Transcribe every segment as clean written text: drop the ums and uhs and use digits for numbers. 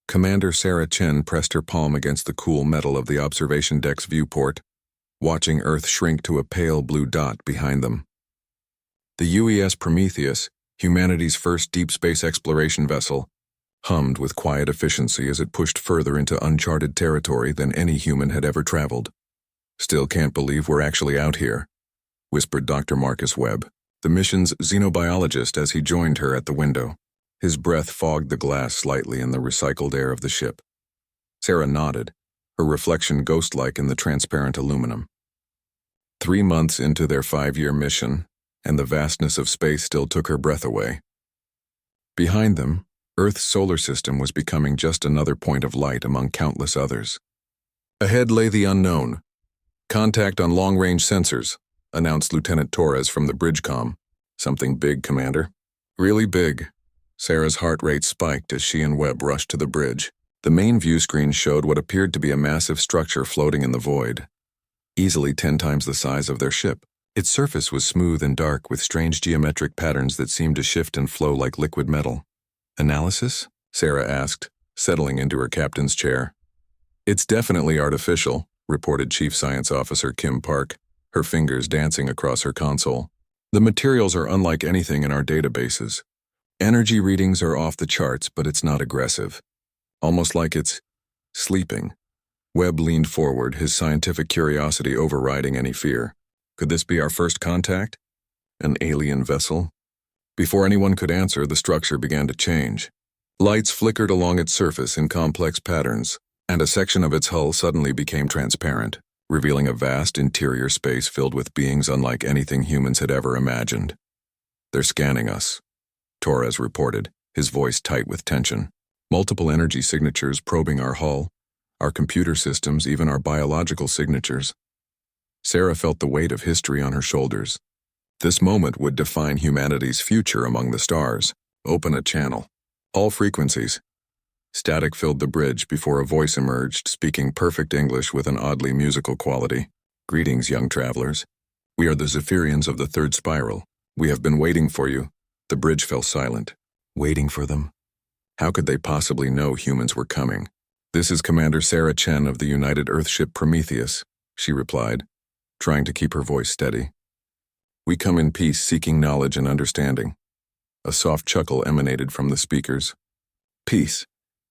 Commander Sarah Chen pressed her palm against the cool metal of the observation deck's viewport, watching Earth shrink to a pale blue dot behind them. The UES Prometheus, humanity's first deep space exploration vessel, hummed with quiet efficiency as it pushed further into uncharted territory than any human had ever traveled. "Still can't believe we're actually out here," whispered Dr. Marcus Webb, the mission's xenobiologist, as he joined her at the window. His breath fogged the glass slightly in the recycled air of the ship. Sarah nodded, her reflection ghost-like in the transparent aluminum. 3 months into their 5-year mission, and the vastness of space still took her breath away. Behind them, Earth's solar system was becoming just another point of light among countless others. Ahead lay the unknown. "Contact on long-range sensors," announced Lieutenant Torres from the bridge comm. "Something big, Commander." "Really big." Sarah's heart rate spiked as she and Webb rushed to the bridge. The main view screen showed what appeared to be a massive structure floating in the void, easily 10 times the size of their ship. Its surface was smooth and dark with strange geometric patterns that seemed to shift and flow like liquid metal. "Analysis?" Sarah asked, settling into her captain's chair. "It's definitely artificial," reported Chief Science Officer Kim Park, her fingers dancing across her console. "The materials are unlike anything in our databases. Energy readings are off the charts, but it's not aggressive. Almost like it's sleeping." Webb leaned forward, his scientific curiosity overriding any fear. "Could this be our first contact? An alien vessel?" Before anyone could answer, the structure began to change. Lights flickered along its surface in complex patterns, and a section of its hull suddenly became transparent, revealing a vast interior space filled with beings unlike anything humans had ever imagined. "They're scanning us," Torres reported, his voice tight with tension. "Multiple energy signatures probing our hull, our computer systems, even our biological signatures." Sarah felt the weight of history on her shoulders. This moment would define humanity's future among the stars. "Open a channel. All frequencies." Static filled the bridge before a voice emerged, speaking perfect English with an oddly musical quality. "Greetings, young travelers. We are the Zephyrians of the third spiral. We have been waiting for you." The bridge fell silent. Waiting for them? How could they possibly know humans were coming? "This is Commander Sarah Chen of the United Earthship Prometheus," she replied, trying to keep her voice steady. "We come in peace, seeking knowledge and understanding." A soft chuckle emanated from the speakers. "Peace?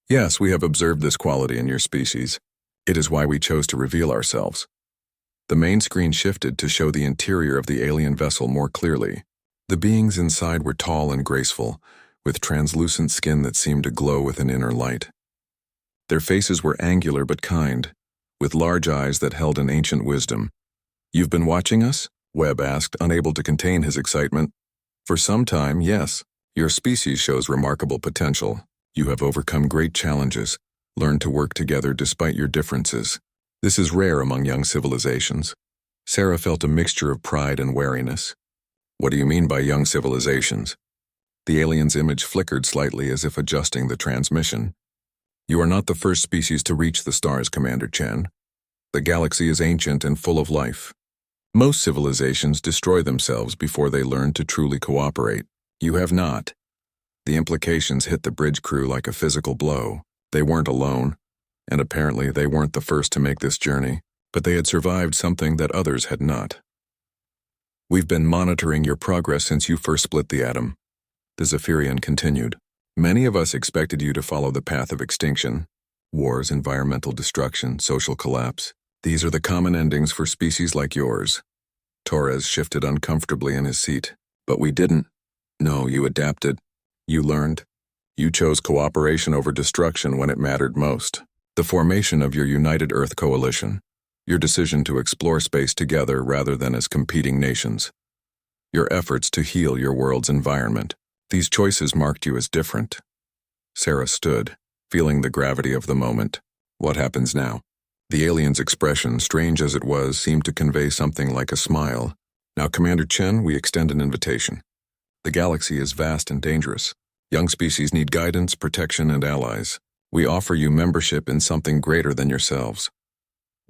Yes, we have observed this quality in your species. It is why we chose to reveal ourselves." The main screen shifted to show the interior of the alien vessel more clearly. The beings inside were tall and graceful, with translucent skin that seemed to glow with an inner light. Their faces were angular but kind, with large eyes that held an ancient wisdom. "You've been watching us?" Webb asked, unable to contain his excitement. "For some time, yes. Your species shows remarkable potential. You have overcome great challenges, learned to work together despite your differences. This is rare among young civilizations." Sarah felt a mixture of pride and wariness. "What do you mean by young civilizations?" The alien's image flickered slightly as if adjusting the transmission. "You are not the first species to reach the stars, Commander Chen. The galaxy is ancient and full of life. Most civilizations destroy themselves before they learn to truly cooperate. You have not." The implications hit the bridge crew like a physical blow. They weren't alone, and apparently they weren't the first to make this journey, but they had survived something that others had not. "We've been monitoring your progress since you first split the atom," the Zephyrian continued. "Many of us expected you to follow the path of extinction. Wars, environmental destruction, social collapse. These are the common endings for species like yours." Torres shifted uncomfortably in his seat. "But we didn't." "No, you adapted. You learned. You chose cooperation over destruction when it mattered most. The formation of your United Earth Coalition. Your decision to explore space together rather than as competing nations. Your efforts to heal your world's environment. These choices marked you as different." Sarah stood, feeling the gravity of the moment. "What happens now?" The alien's expression, strange as it was, seemed to convey something like a smile. "Now, Commander Chen, we extend an invitation. The galaxy is vast and dangerous. Young species need guidance, protection, and allies. We offer you membership in something greater than yourselves."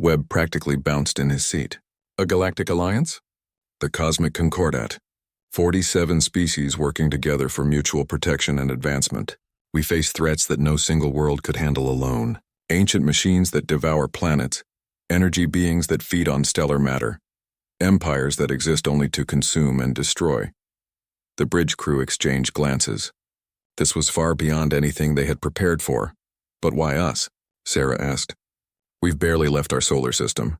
Webb practically bounced in his seat. "A galactic alliance?" "The Cosmic Concordat. 47 species working together for mutual protection and advancement. We face threats that no single world could handle alone. Ancient machines that devour planets, energy beings that feed on stellar matter, empires that exist only to consume and destroy. The bridge crew exchanged glances. This was far beyond anything they had prepared for. But why us? Sarah asked. We've barely left our solar system.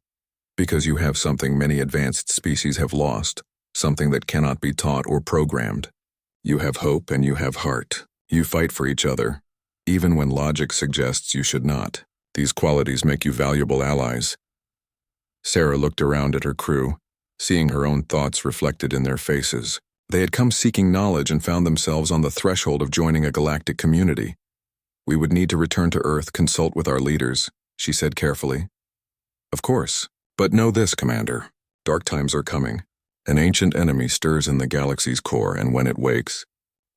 Because you have something many advanced species have lost, something that cannot be taught or programmed. You have hope and you have heart. You fight for each other, even when logic suggests you should not. These qualities make you valuable allies. Sarah looked around at her crew, seeing her own thoughts reflected in their faces. They had come seeking knowledge and found themselves on the threshold of joining a galactic community. We would need to return to Earth, consult with our leaders, she said carefully. Of course, but know this, Commander. Dark times are coming. An ancient enemy stirs in the galaxy's core, and when it wakes,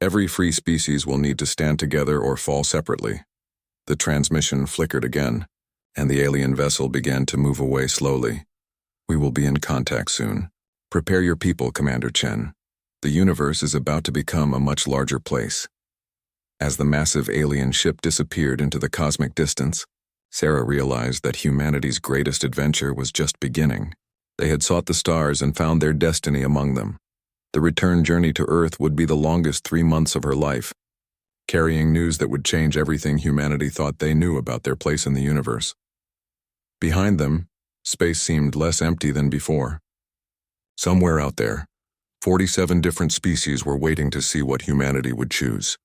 every free species will need to stand together or fall separately. The transmission flickered again, and the alien vessel began to move away slowly. We will be in contact soon. Prepare your people, Commander Chen. The universe is about to become a much larger place. As the massive alien ship disappeared into the cosmic distance, Sarah realized that humanity's greatest adventure was just beginning. They had sought the stars and found their destiny among them. The return journey to Earth would be the longest 3 months of her life, carrying news that would change everything humanity thought they knew about their place in the universe. Behind them, space seemed less empty than before. Somewhere out there, 47 different species were waiting to see what humanity would choose.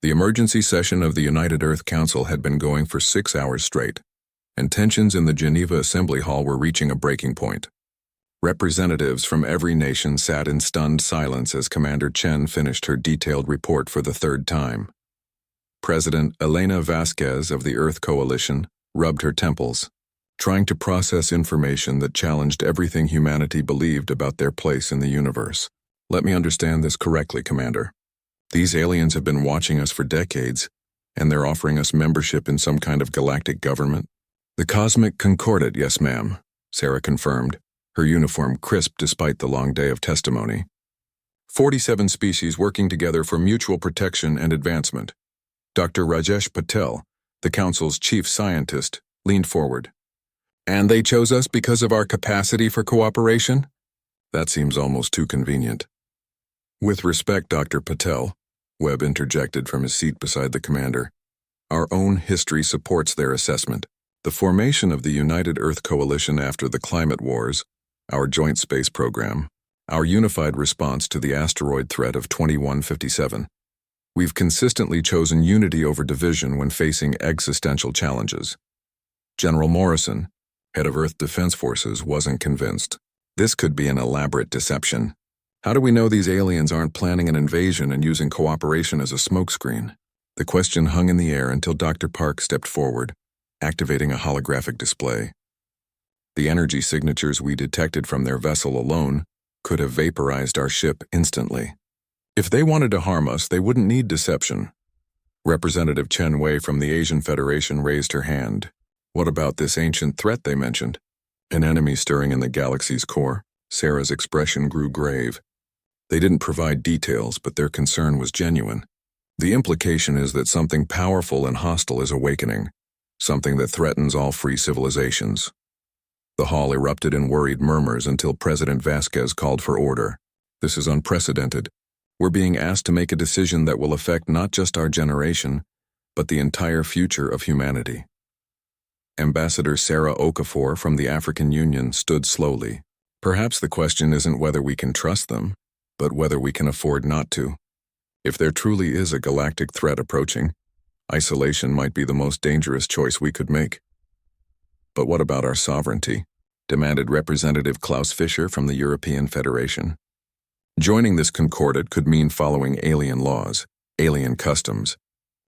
The emergency session of the United Earth Council had been going for 6 hours straight, and tensions in the Geneva Assembly Hall were reaching a breaking point. Representatives from every nation sat in stunned silence as Commander Chen finished her detailed report for the 3rd time. President Elena Vasquez of the Earth Coalition rubbed her temples, trying to process information that challenged everything humanity believed about their place in the universe. Let me understand this correctly, Commander. These aliens have been watching us for decades, and they're offering us membership in some kind of galactic government? The Cosmic Concordat, yes, ma'am, Sarah confirmed, her uniform crisp despite the long day of testimony. 47 species working together for mutual protection and advancement. Dr. Rajesh Patel, the Council's chief scientist, leaned forward. And they chose us because of our capacity for cooperation? That seems almost too convenient. With respect, Dr. Patel, Webb interjected from his seat beside the commander, our own history supports their assessment. The formation of the United Earth Coalition after the climate wars, our joint space program, our unified response to the asteroid threat of 2157. We've consistently chosen unity over division when facing existential challenges. General Morrison, head of Earth Defense Forces, wasn't convinced. This could be an elaborate deception. How do we know these aliens aren't planning an invasion and using cooperation as a smokescreen? The question hung in the air until Dr. Park stepped forward, activating a holographic display. The energy signatures we detected from their vessel alone could have vaporized our ship instantly. If they wanted to harm us, they wouldn't need deception. Representative Chen Wei from the Asian Federation raised her hand. What about this ancient threat they mentioned? An enemy stirring in the galaxy's core. Sarah's expression grew grave. They didn't provide details, but their concern was genuine. The implication is that something powerful and hostile is awakening, something that threatens all free civilizations. The hall erupted in worried murmurs until President Vasquez called for order. This is unprecedented. We're being asked to make a decision that will affect not just our generation, but the entire future of humanity. Ambassador Sarah Okafor from the African Union stood slowly. Perhaps the question isn't whether we can trust them, but whether we can afford not to. If there truly is a galactic threat approaching, isolation might be the most dangerous choice we could make. But what about our sovereignty? Demanded Representative Klaus Fischer from the European Federation. Joining this concordat could mean following alien laws, alien customs.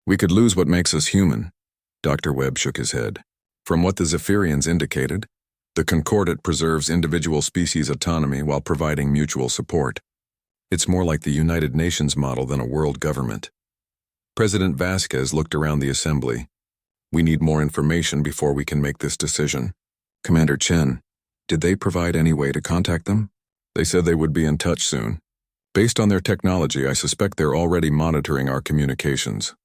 We could lose what makes us human. Dr. Webb shook his head. From what the Zephyrians indicated, the concordat preserves individual species autonomy while providing mutual support. It's more like the United Nations model than a world government. President Vasquez looked around the assembly. We need more information before we can make this decision. Commander Chen, did they provide any way to contact them? They said they would be in touch soon. Based on their technology, I suspect they're already monitoring our communications.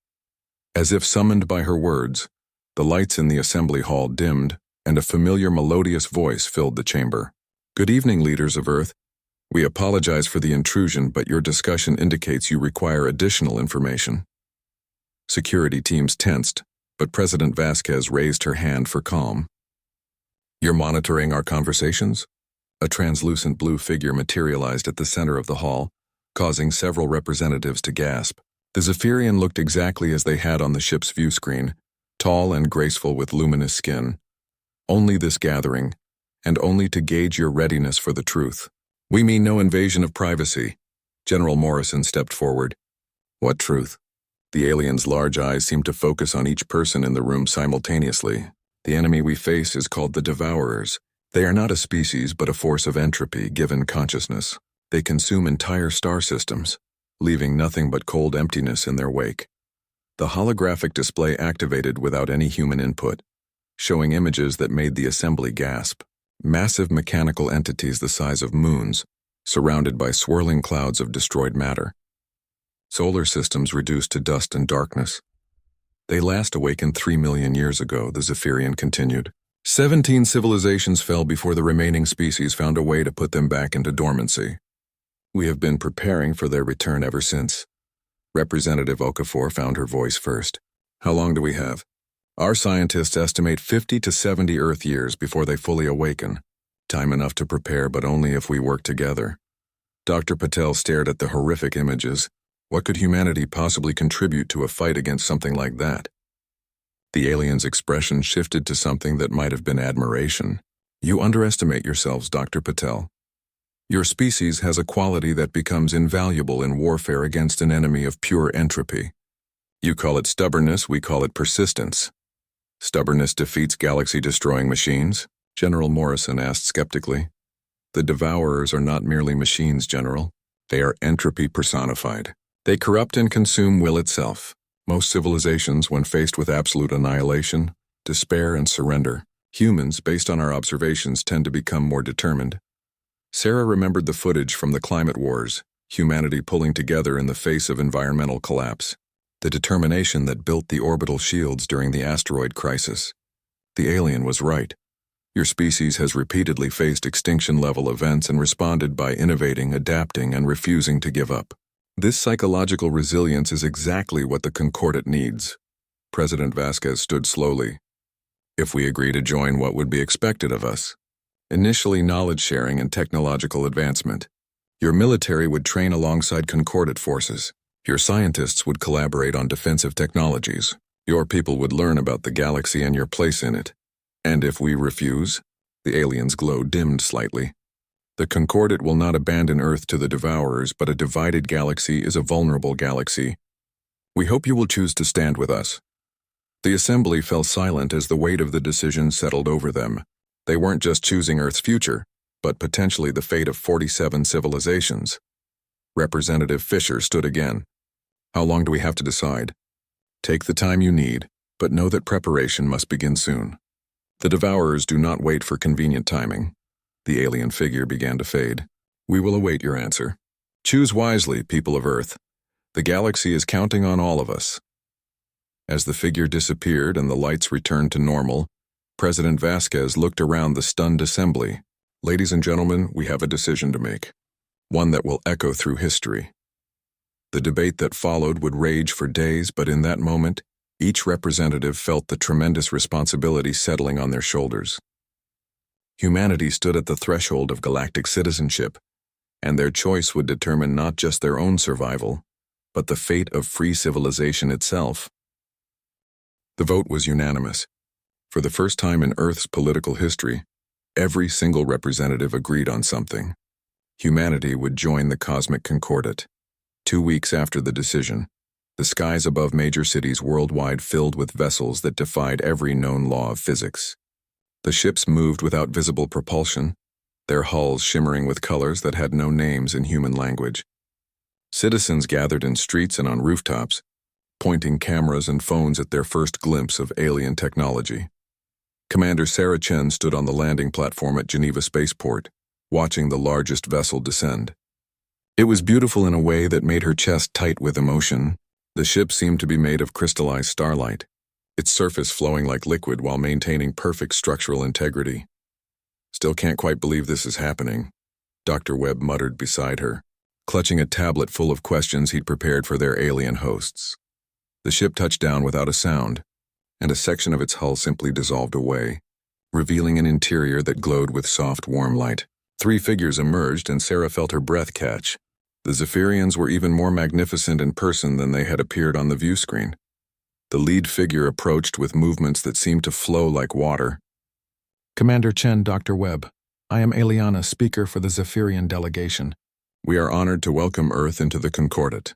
As if summoned by her words, the lights in the assembly hall dimmed, and a familiar melodious voice filled the chamber. "Good evening, leaders of Earth. We apologize for the intrusion, but your discussion indicates you require additional information." Security teams tensed, but President Vasquez raised her hand for calm. "You're monitoring our conversations?" A translucent blue figure materialized at the center of the hall, causing several representatives to gasp. The Zephyrian looked exactly as they had on the ship's view screen, tall and graceful with luminous skin. "Only this gathering, and only to gauge your readiness for the truth. We mean no invasion of privacy." General Morrison stepped forward. "What truth?" The alien's large eyes seemed to focus on each person in the room simultaneously. "The enemy we face is called the Devourers. They are not a species but a force of entropy given consciousness. They consume entire star systems, leaving nothing but cold emptiness in their wake." The holographic display activated without any human input, showing images that made the assembly gasp. Massive mechanical entities the size of moons, surrounded by swirling clouds of destroyed matter. Solar systems reduced to dust and darkness. "They last awakened 3 million years ago," the Zephyrian continued. 17 civilizations fell before the remaining species found a way to put them back into dormancy. We have been preparing for their return ever since. Representative Okafor found her voice first. "How long do we have?" "Our scientists estimate 50 to 70 Earth years before they fully awaken. Time enough to prepare, but only if we work together." Dr. Patel stared at the horrific images. What could humanity possibly contribute to a fight against something like that? The alien's expression shifted to something that might have been admiration. "You underestimate yourselves, Dr. Patel. Your species has a quality that becomes invaluable in warfare against an enemy of pure entropy. You call it stubbornness, we call it persistence." "Stubbornness defeats galaxy-destroying machines?" General Morrison asked skeptically. "The Devourers are not merely machines, General. They are entropy personified. They corrupt and consume will itself. Most civilizations, when faced with absolute annihilation, despair and surrender. Humans, based on our observations, tend to become more determined." Sarah remembered the footage from the climate wars, humanity pulling together in the face of environmental collapse. The determination that built the orbital shields during the asteroid crisis. The alien was right. Your species has repeatedly faced extinction-level events and responded by innovating, adapting, and refusing to give up. This psychological resilience is exactly what the Concordat needs. President Vasquez stood slowly. "If we agree to join, what would be expected of us?" "Initially knowledge sharing and technological advancement. Your military would train alongside Concordat forces. Your scientists would collaborate on defensive technologies. Your people would learn about the galaxy and your place in it. And if we refuse?" The alien's glow dimmed slightly. "The Concordat will not abandon Earth to the Devourers, but a divided galaxy is a vulnerable galaxy. We hope you will choose to stand with us." The assembly fell silent as the weight of the decision settled over them. They weren't just choosing Earth's future, but potentially the fate of 47 civilizations. Representative Fisher stood again. "How long do we have to decide?" "Take the time you need, but know that preparation must begin soon. The Devourers do not wait for convenient timing." The alien figure began to fade. "We will await your answer. Choose wisely, people of Earth. The galaxy is counting on all of us." As the figure disappeared and the lights returned to normal, President Vasquez looked around the stunned assembly. "Ladies and gentlemen, we have a decision to make. One that will echo through history." The debate that followed would rage for days, but in that moment, each representative felt the tremendous responsibility settling on their shoulders. Humanity stood at the threshold of galactic citizenship, and their choice would determine not just their own survival, but the fate of free civilization itself. The vote was unanimous. For the first time in Earth's political history, every single representative agreed on something. Humanity would join the cosmic Concordat. 2 weeks after the decision, the skies above major cities worldwide filled with vessels that defied every known law of physics. The ships moved without visible propulsion, their hulls shimmering with colors that had no names in human language. Citizens gathered in streets and on rooftops, pointing cameras and phones at their first glimpse of alien technology. Commander Sarah Chen stood on the landing platform at Geneva Spaceport, watching the largest vessel descend. It was beautiful in a way that made her chest tight with emotion, The ship seemed to be made of crystallized starlight, its surface flowing like liquid while maintaining perfect structural integrity. "Still can't quite believe this is happening," Dr. Webb muttered beside her, clutching a tablet full of questions he'd prepared for their alien hosts. The ship touched down without a sound, and a section of its hull simply dissolved away, revealing an interior that glowed with soft, warm light. 3 figures emerged, and Sarah felt her breath catch. The Zephyrians were even more magnificent in person than they had appeared on the view screen. The lead figure approached with movements that seemed to flow like water. "Commander Chen, Dr. Webb. I am Eliana, speaker for the Zephyrian delegation." "We are honored to welcome Earth into the Concordat."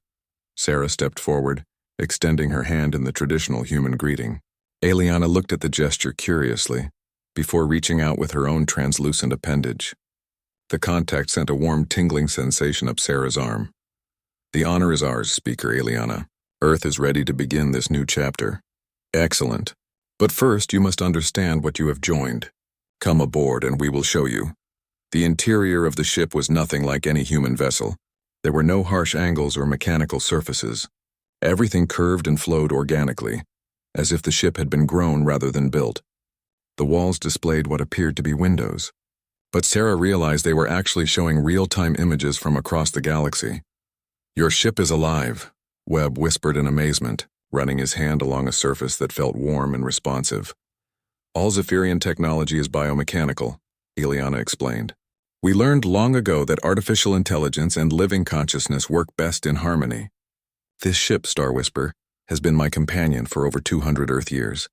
Sarah stepped forward, extending her hand in the traditional human greeting. Eliana looked at the gesture curiously, before reaching out with her own translucent appendage. The contact sent a warm, tingling sensation up Sarah's arm. "The honor is ours, Speaker Eliana. Earth is ready to begin this new chapter." "Excellent. But first you must understand what you have joined. Come aboard and we will show you." The interior of the ship was nothing like any human vessel. There were no harsh angles or mechanical surfaces. Everything curved and flowed organically, as if the ship had been grown rather than built. The walls displayed what appeared to be windows, but Sarah realized they were actually showing real-time images from across the galaxy. "Your ship is alive," Webb whispered in amazement, running his hand along a surface that felt warm and responsive. "All Zephyrian technology is biomechanical," Eliana explained. "We learned long ago that artificial intelligence and living consciousness work best in harmony. This ship, Star Whisper, has been my companion for over 200 Earth years."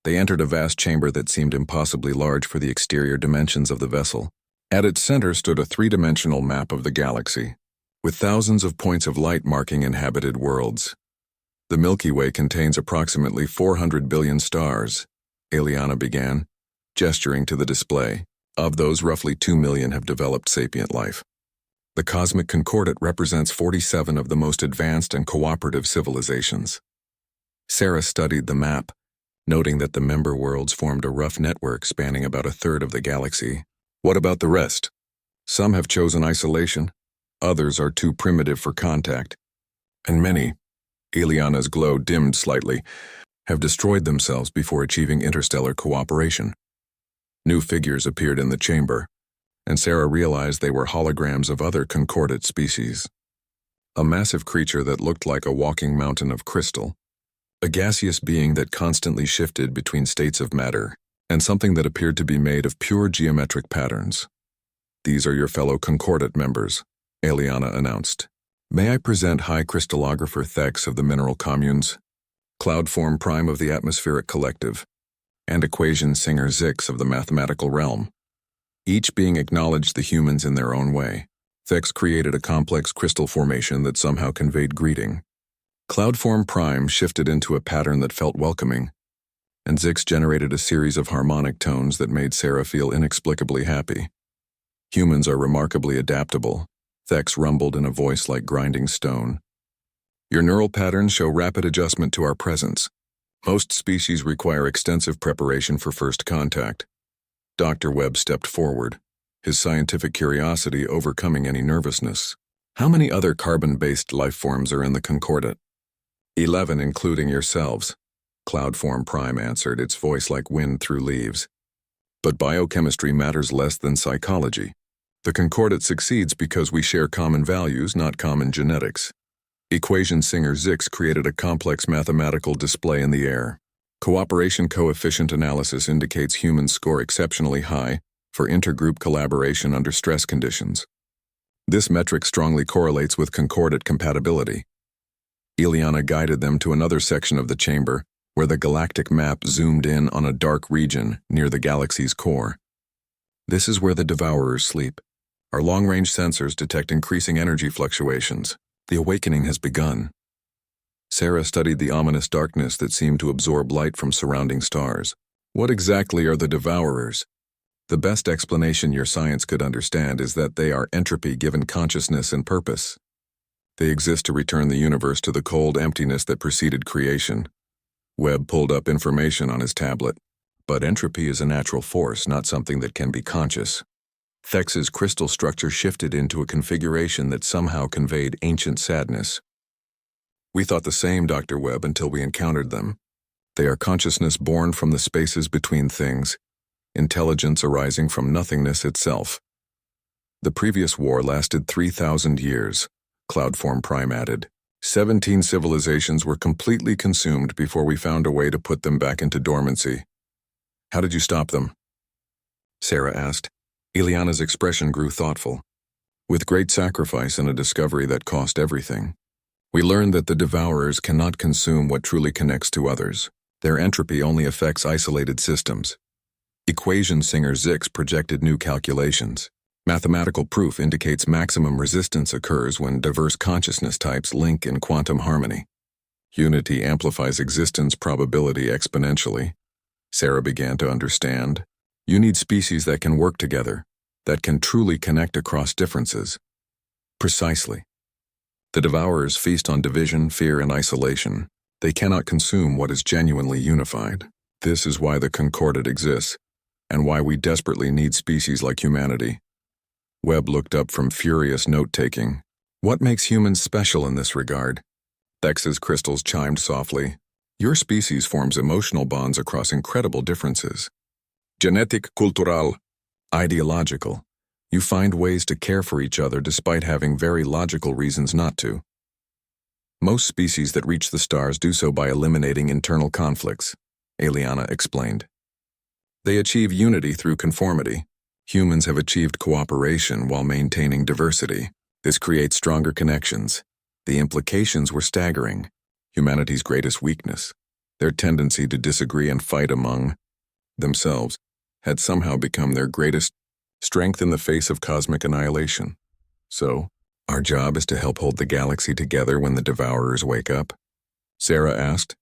They entered a vast chamber that seemed impossibly large for the exterior dimensions of the vessel. At its center stood a 3-dimensional map of the galaxy, with thousands of points of light marking inhabited worlds. "The Milky Way contains approximately 400 billion stars," Eliana began, gesturing to the display. "Of those, roughly 2 million have developed sapient life. The Cosmic Concordat represents 47 of the most advanced and cooperative civilizations." Sarah studied the map, noting that the member worlds formed a rough network spanning about a third of the galaxy. "What about the rest? Some have chosen isolation, others are too primitive for contact, and many," Eliana's glow dimmed slightly, "have destroyed themselves before achieving interstellar cooperation." New figures appeared in the chamber, and Sarah realized they were holograms of other Concordat species. A massive creature that looked like a walking mountain of crystal, a gaseous being that constantly shifted between states of matter, and something that appeared to be made of pure geometric patterns. "These are your fellow Concordat members," Eliana announced. "May I present High Crystallographer Thex of the Mineral Communes, Cloudform Prime of the Atmospheric Collective, and Equation Singer Zix of the Mathematical Realm." Each being acknowledged the humans in their own way. Thex created a complex crystal formation that somehow conveyed greeting. Cloudform Prime shifted into a pattern that felt welcoming, and Zix generated a series of harmonic tones that made Sarah feel inexplicably happy. "Humans are remarkably adaptable," Thex rumbled in a voice like grinding stone. "Your neural patterns show rapid adjustment to our presence. Most species require extensive preparation for first contact." Dr. Webb stepped forward, his scientific curiosity overcoming any nervousness. "How many other carbon-based life forms are in the Concordat?" 11, including yourselves," Cloudform Prime answered, its voice like wind through leaves. "But biochemistry matters less than psychology. The Concordat succeeds because we share common values, not common genetics." Equation Singer Zix created a complex mathematical display in the air. Cooperation coefficient analysis indicates humans score exceptionally high for intergroup collaboration under stress conditions. This metric strongly correlates with Concordat compatibility. Eliana guided them to another section of the chamber, where the galactic map zoomed in on a dark region near the galaxy's core. "This is where the Devourers sleep. Our long-range sensors detect increasing energy fluctuations. The awakening has begun." Sarah studied the ominous darkness that seemed to absorb light from surrounding stars. "What exactly are the Devourers?" "The best explanation your science could understand is that they are entropy given consciousness and purpose. They exist to return the universe to the cold emptiness that preceded creation." Webb pulled up information on his tablet. "But entropy is a natural force, not something that can be conscious." Thex's crystal structure shifted into a configuration that somehow conveyed ancient sadness. We thought the same, Dr. Webb, until we encountered them. They are consciousness born from the spaces between things, intelligence arising from nothingness itself. The previous war lasted 3,000 years, Cloudform Prime added. 17 civilizations were completely consumed before we found a way to put them back into dormancy. How did you stop them? Sarah asked. Ileana's expression grew thoughtful. With great sacrifice and a discovery that cost everything. We learned that the Devourers cannot consume what truly connects to others. Their entropy only affects isolated systems. Equation singer Zix projected new calculations. Mathematical proof indicates maximum resistance occurs when diverse consciousness types link in quantum harmony. Unity amplifies existence probability exponentially. Sarah began to understand. You need species that can work together, that can truly connect across differences. Precisely. The Devourers feast on division, fear, and isolation. They cannot consume what is genuinely unified. This is why the Concordat exists, and why we desperately need species like humanity. Webb looked up from furious note-taking. What makes humans special in this regard? Thex's crystals chimed softly. Your species forms emotional bonds across incredible differences. Genetic, cultural, ideological. You find ways to care for each other despite having very logical reasons not to. Most species that reach the stars do so by eliminating internal conflicts, Ileana explained. They achieve unity through conformity. Humans have achieved cooperation while maintaining diversity. This creates stronger connections. The implications were staggering. Humanity's greatest weakness, their tendency to disagree and fight among themselves, had somehow become their greatest strength in the face of cosmic annihilation. So, our job is to help hold the galaxy together when the Devourers wake up? Sarah asked.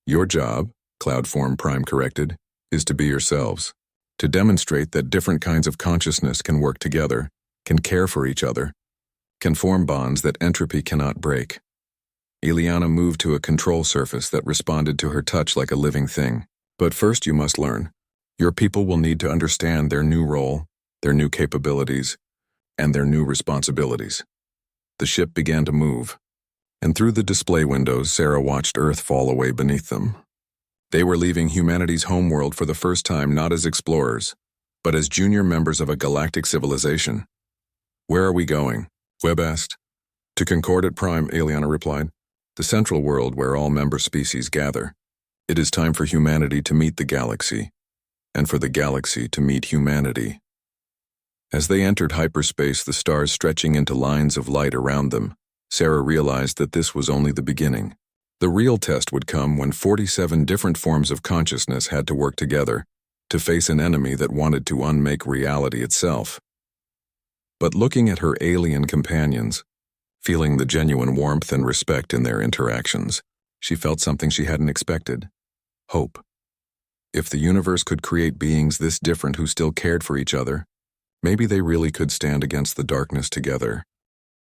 Your job, Cloudform Prime corrected, is to be yourselves. To demonstrate that different kinds of consciousness can work together, can care for each other, can form bonds that entropy cannot break. Ileana moved to a control surface that responded to her touch like a living thing. But first you must learn. Your people will need to understand their new role, their new capabilities, and their new responsibilities. The ship began to move, and through the display windows, Sarah watched Earth fall away beneath them. They were leaving humanity's homeworld for the first time not as explorers, but as junior members of a galactic civilization. Where are we going? Webb asked. To Concordat Prime, Ileana replied. The central world where all member species gather. It is time for humanity to meet the galaxy, and for the galaxy to meet humanity. As they entered hyperspace, the stars stretching into lines of light around them, Sarah realized that this was only the beginning. The real test would come when 47 different forms of consciousness had to work together to face an enemy that wanted to unmake reality itself. But looking at her alien companions, feeling the genuine warmth and respect in their interactions, she felt something she hadn't expected. Hope. If the universe could create beings this different who still cared for each other, maybe they really could stand against the darkness together.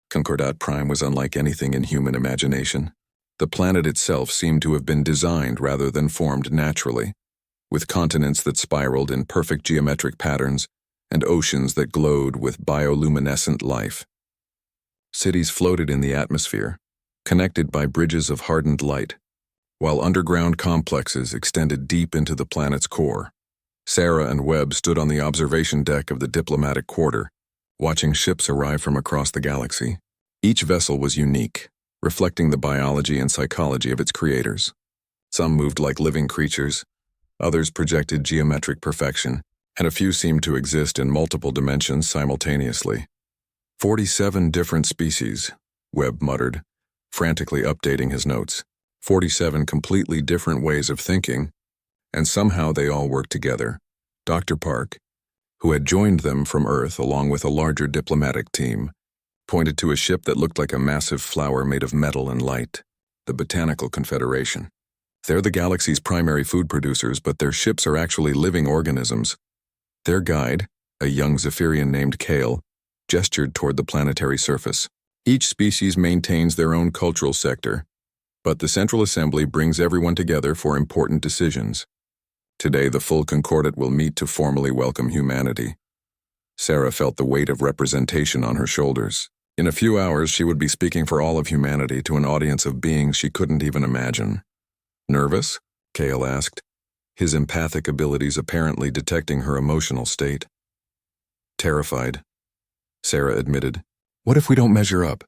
Concordat Prime was unlike anything in human imagination. The planet itself seemed to have been designed rather than formed naturally, with continents that spiraled in perfect geometric patterns and oceans that glowed with bioluminescent life. Cities floated in the atmosphere, connected by bridges of hardened light, while underground complexes extended deep into the planet's core. Sarah and Webb stood on the observation deck of the diplomatic quarter, watching ships arrive from across the galaxy. Each vessel was unique, reflecting the biology and psychology of its creators. Some moved like living creatures, others projected geometric perfection, and a few seemed to exist in multiple dimensions simultaneously. 47 different species, Webb muttered, frantically updating his notes. 47 completely different ways of thinking, and somehow they all worked together. Dr. Park, who had joined them from Earth along with a larger diplomatic team, pointed to a ship that looked like a massive flower made of metal and light, the Botanical Confederation. They're the galaxy's primary food producers, but their ships are actually living organisms. Their guide, a young Zephyrian named Kale, gestured toward the planetary surface. Each species maintains their own cultural sector, but the Central Assembly brings everyone together for important decisions. Today, the full Concordat will meet to formally welcome humanity. Sarah felt the weight of representation on her shoulders. In a few hours, she would be speaking for all of humanity to an audience of beings she couldn't even imagine. Nervous? Kale asked, his empathic abilities apparently detecting her emotional state. Terrified, Sarah admitted. What if we don't measure up?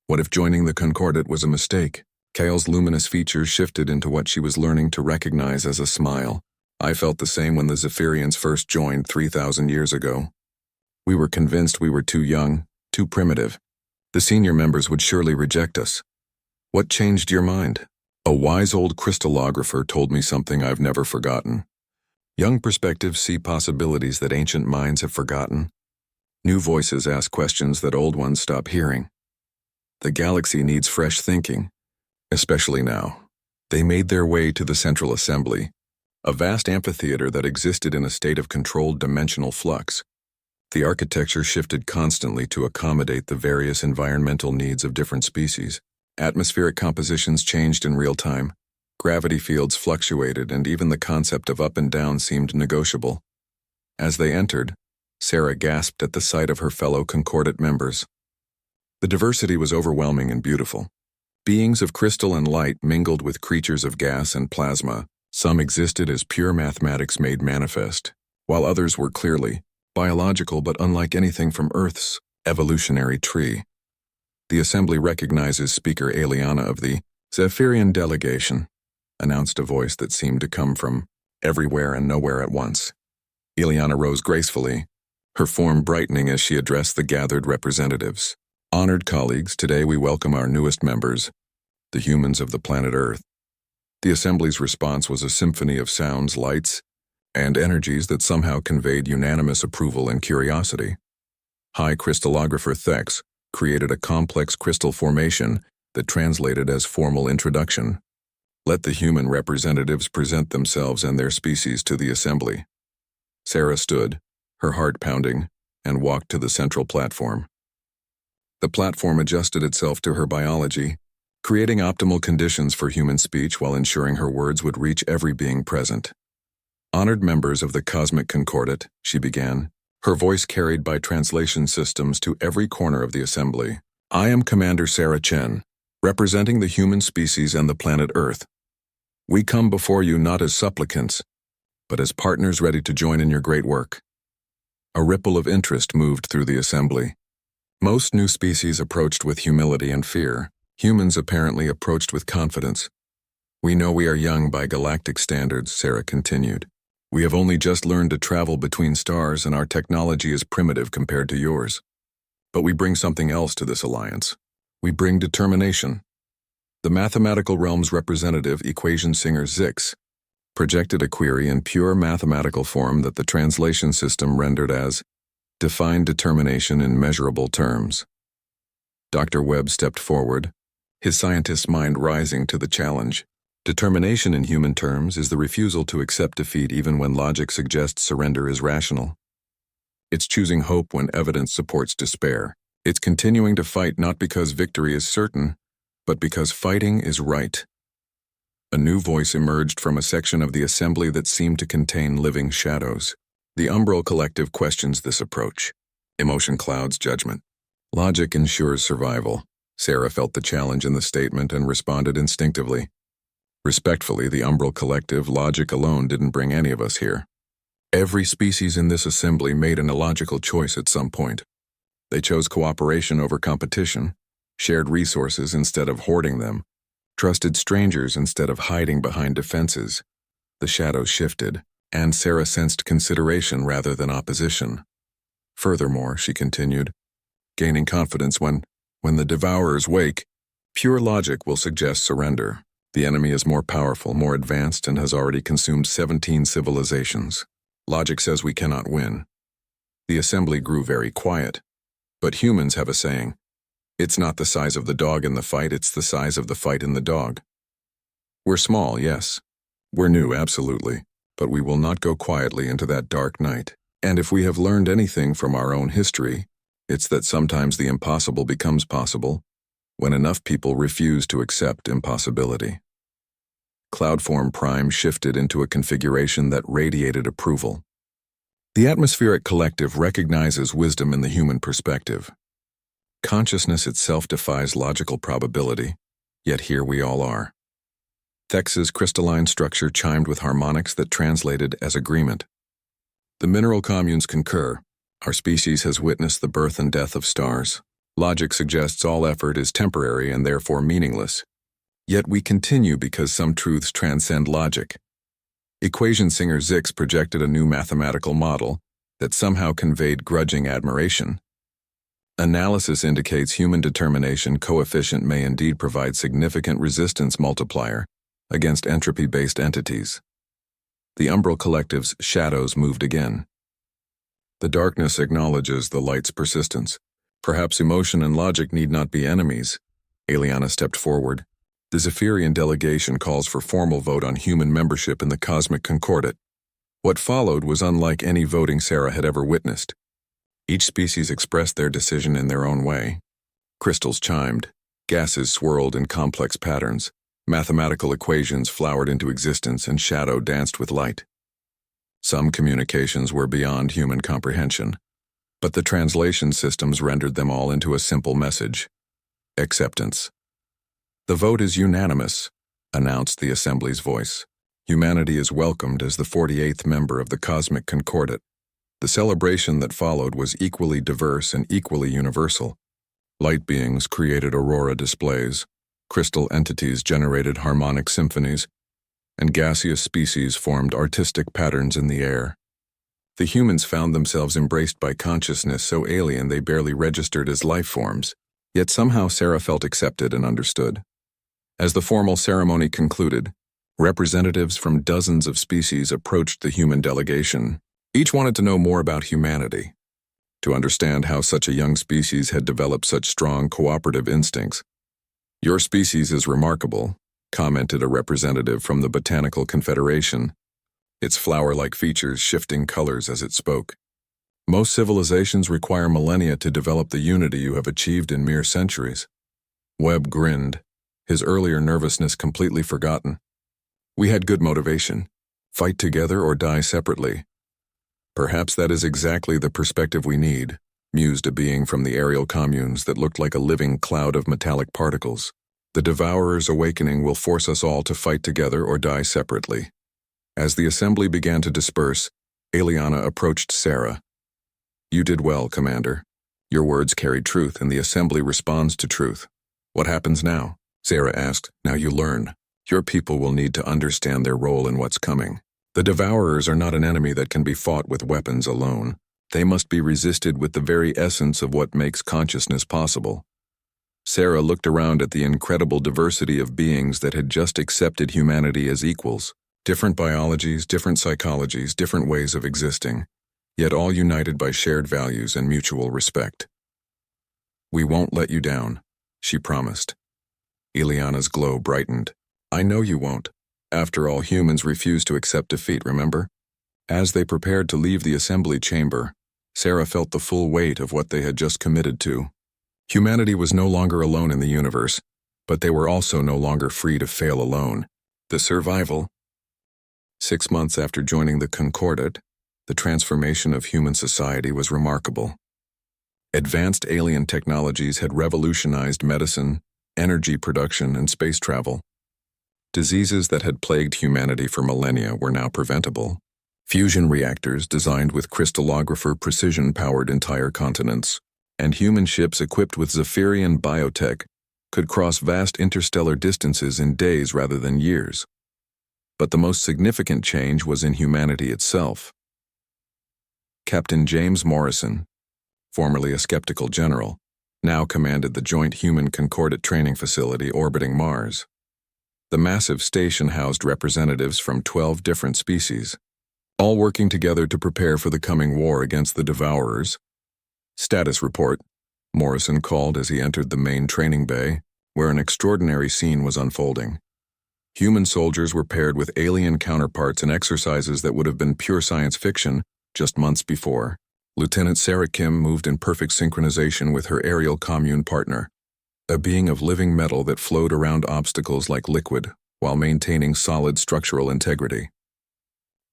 What if joining the Concordat was a mistake? Kale's luminous features shifted into what she was learning to recognize as a smile. I felt the same when the Zephyrians first joined 3,000 years ago. We were convinced we were too young, too primitive. The senior members would surely reject us. What changed your mind? A wise old crystallographer told me something I've never forgotten. Young perspectives see possibilities that ancient minds have forgotten. New voices ask questions that old ones stop hearing. The galaxy needs fresh thinking, especially now. They made their way to the Central Assembly, a vast amphitheater that existed in a state of controlled dimensional flux. The architecture shifted constantly to accommodate the various environmental needs of different species. Atmospheric compositions changed in real time. Gravity fields fluctuated, and even the concept of up and down seemed negotiable. As they entered, Sarah gasped at the sight of her fellow Concordat members. The diversity was overwhelming and beautiful. Beings of crystal and light mingled with creatures of gas and plasma. Some existed as pure mathematics made manifest, while others were clearly biological but unlike anything from Earth's evolutionary tree. The Assembly recognizes Speaker Eliana of the Zephyrian delegation, announced a voice that seemed to come from everywhere and nowhere at once. Eliana rose gracefully, her form brightening as she addressed the gathered representatives. Honored colleagues, today we welcome our newest members, the humans of the planet Earth. The Assembly's response was a symphony of sounds, lights, and energies that somehow conveyed unanimous approval and curiosity. High crystallographer Thex created a complex crystal formation that translated as formal introduction. Let the human representatives present themselves and their species to the Assembly. Sarah stood, her heart pounding, and walked to the central platform. The platform adjusted itself to her biology, creating optimal conditions for human speech while ensuring her words would reach every being present. Honored members of the Cosmic Concordat, she began, her voice carried by translation systems to every corner of the Assembly. I am Commander Sarah Chen, representing the human species and the planet Earth. We come before you not as supplicants, but as partners ready to join in your great work. A ripple of interest moved through the Assembly. Most new species approached with humility and fear. Humans apparently approached with confidence. We know we are young by galactic standards, Sarah continued. We have only just learned to travel between stars, and our technology is primitive compared to yours. But we bring something else to this alliance. We bring determination. The mathematical realm's representative, equation singer Zix, projected a query in pure mathematical form that the translation system rendered as define determination in measurable terms. Dr. Webb stepped forward, his scientist's mind rising to the challenge. Determination in human terms is the refusal to accept defeat even when logic suggests surrender is rational. It's choosing hope when evidence supports despair. It's continuing to fight not because victory is certain, but because fighting is right. A new voice emerged from a section of the Assembly that seemed to contain living shadows. The Umbral Collective questions this approach. Emotion clouds judgment. Logic ensures survival. Sarah felt the challenge in the statement and responded instinctively. Respectfully, the Umbral Collective, logic alone didn't bring any of us here. Every species in this assembly made an illogical choice at some point. They chose cooperation over competition, shared resources instead of hoarding them, trusted strangers instead of hiding behind defenses. The shadows shifted, and Sarah sensed consideration rather than opposition. Furthermore, she continued, gaining confidence when the devourers wake, pure logic will suggest surrender. The enemy is more powerful, more advanced, and has already consumed 17 civilizations. Logic says we cannot win. The assembly grew very quiet. But humans have a saying. It's not the size of the dog in the fight, it's the size of the fight in the dog. We're small, yes. We're new, absolutely. But we will not go quietly into that dark night. And if we have learned anything from our own history, it's that sometimes the impossible becomes possible when enough people refuse to accept impossibility. Cloudform Prime shifted into a configuration that radiated approval. The atmospheric collective recognizes wisdom in the human perspective. Consciousness itself defies logical probability, yet here we all are. Thex's crystalline structure chimed with harmonics that translated as agreement. The mineral communes concur. Our species has witnessed the birth and death of stars. Logic suggests all effort is temporary and therefore meaningless. Yet we continue because some truths transcend logic. Equation singer Zix projected a new mathematical model that somehow conveyed grudging admiration. Analysis indicates human determination coefficient may indeed provide significant resistance multiplier against entropy-based entities. The umbral collective's shadows moved again. The darkness acknowledges the light's persistence. Perhaps emotion and logic need not be enemies. Eliana stepped forward. The Zephyrian delegation calls for formal vote on human membership in the Cosmic Concordat. What followed was unlike any voting Sarah had ever witnessed. Each species expressed their decision in their own way. Crystals chimed, gases swirled in complex patterns, mathematical equations flowered into existence, and shadow danced with light. Some communications were beyond human comprehension, but the translation systems rendered them all into a simple message: acceptance. The vote is unanimous, announced the Assembly's voice. Humanity is welcomed as the 48th member of the Cosmic Concordat. The celebration that followed was equally diverse and equally universal. Light beings created aurora displays, crystal entities generated harmonic symphonies, and gaseous species formed artistic patterns in the air. The humans found themselves embraced by consciousness so alien they barely registered as life forms, yet somehow Sarah felt accepted and understood. As the formal ceremony concluded, representatives from dozens of species approached the human delegation. Each wanted to know more about humanity, to understand how such a young species had developed such strong cooperative instincts. "Your species is remarkable," commented a representative from the Botanical Confederation, its flower-like features shifting colors as it spoke. "Most civilizations require millennia to develop the unity you have achieved in mere centuries." Webb grinned, his earlier nervousness completely forgotten. "We had good motivation. Fight together or die separately." "Perhaps that is exactly the perspective we need," mused a being from the aerial communes that looked like a living cloud of metallic particles. "The Devourer's awakening will force us all to fight together or die separately." As the assembly began to disperse, Eliana approached Sarah. "You did well, Commander. Your words carried truth, and the assembly responds to truth. What happens now?" Sarah asked. "Now you learn. Your people will need to understand their role in what's coming. The Devourers are not an enemy that can be fought with weapons alone. They must be resisted with the very essence of what makes consciousness possible." Sarah looked around at the incredible diversity of beings that had just accepted humanity as equals. Different biologies, different psychologies, different ways of existing, yet all united by shared values and mutual respect. "We won't let you down," she promised. Eliana's glow brightened. "I know you won't. After all, humans refuse to accept defeat, remember?" As they prepared to leave the assembly chamber, Sarah felt the full weight of what they had just committed to. Humanity was no longer alone in the universe, but they were also no longer free to fail alone. The survival. 6 months after joining the Concordat, the transformation of human society was remarkable. Advanced alien technologies had revolutionized medicine, energy production, and space travel. Diseases that had plagued humanity for millennia were now preventable. Fusion reactors designed with crystallographer precision powered entire continents, and human ships equipped with Zephyrian biotech could cross vast interstellar distances in days rather than years. But the most significant change was in humanity itself. Captain James Morrison, formerly a skeptical general, now commanded the joint human Concordat training facility orbiting Mars. The massive station housed representatives from 12 different species, all working together to prepare for the coming war against the Devourers. "Status report," Morrison called as he entered the main training bay, where an extraordinary scene was unfolding. Human soldiers were paired with alien counterparts in exercises that would have been pure science fiction just months before. Lieutenant Sarah Kim moved in perfect synchronization with her aerial commune partner, a being of living metal that flowed around obstacles like liquid while maintaining solid structural integrity.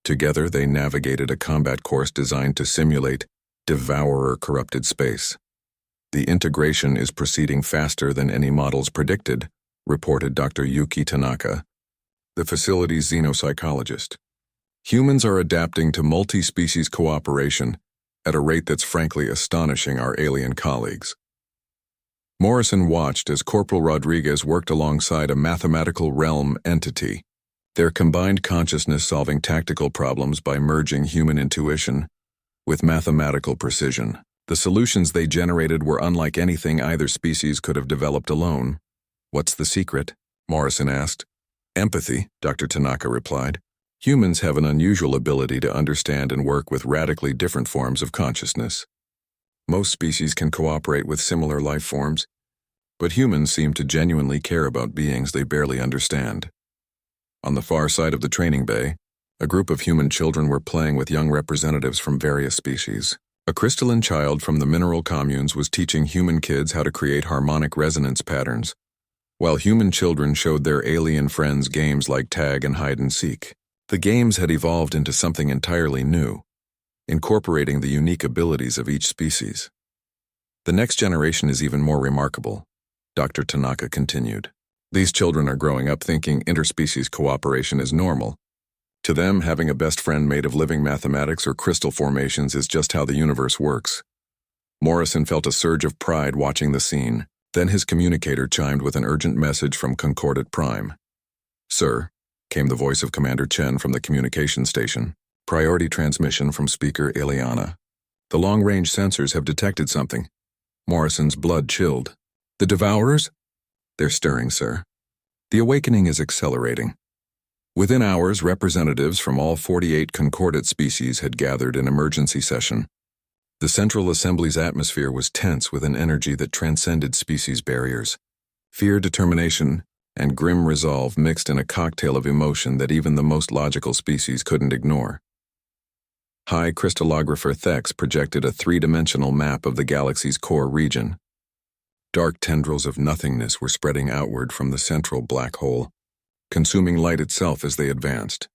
Together, they navigated a combat course designed to simulate Devourer-corrupted space. The integration is proceeding faster than any models predicted, reported Dr. Yuki Tanaka, the facility's xenopsychologist. Humans are adapting to multi-species cooperation at a rate that's frankly astonishing our alien colleagues. Morrison watched as Corporal Rodriguez worked alongside a mathematical realm entity, their combined consciousness solving tactical problems by merging human intuition with mathematical precision. The solutions they generated were unlike anything either species could have developed alone. "What's the secret?" Morrison asked. "Empathy," Dr. Tanaka replied. "Humans have an unusual ability to understand and work with radically different forms of consciousness. Most species can cooperate with similar life forms, but humans seem to genuinely care about beings they barely understand." On the far side of the training bay, a group of human children were playing with young representatives from various species. A crystalline child from the mineral communes was teaching human kids how to create harmonic resonance patterns, while human children showed their alien friends games like tag and hide and seek. The games had evolved into something entirely new, incorporating the unique abilities of each species. "The next generation is even more remarkable," Dr. Tanaka continued. "These children are growing up thinking interspecies cooperation is normal. To them, having a best friend made of living mathematics or crystal formations is just how the universe works." Morrison felt a surge of pride watching the scene. Then his communicator chimed with an urgent message from Concordat Prime. "Sir," came the voice of Commander Chen from the communication station. "Priority transmission from speaker Ileana. The long-range sensors have detected something." Morrison's blood chilled. "The Devourers?" "They're stirring, sir. The awakening is accelerating." Within hours, representatives from all 48 Concordat species had gathered in emergency session. The Central Assembly's atmosphere was tense with an energy that transcended species barriers. Fear, determination, and grim resolve mixed in a cocktail of emotion that even the most logical species couldn't ignore. High crystallographer Thex projected a three-dimensional map of the galaxy's core region. Dark tendrils of nothingness were spreading outward from the central black hole, consuming light itself as they advanced.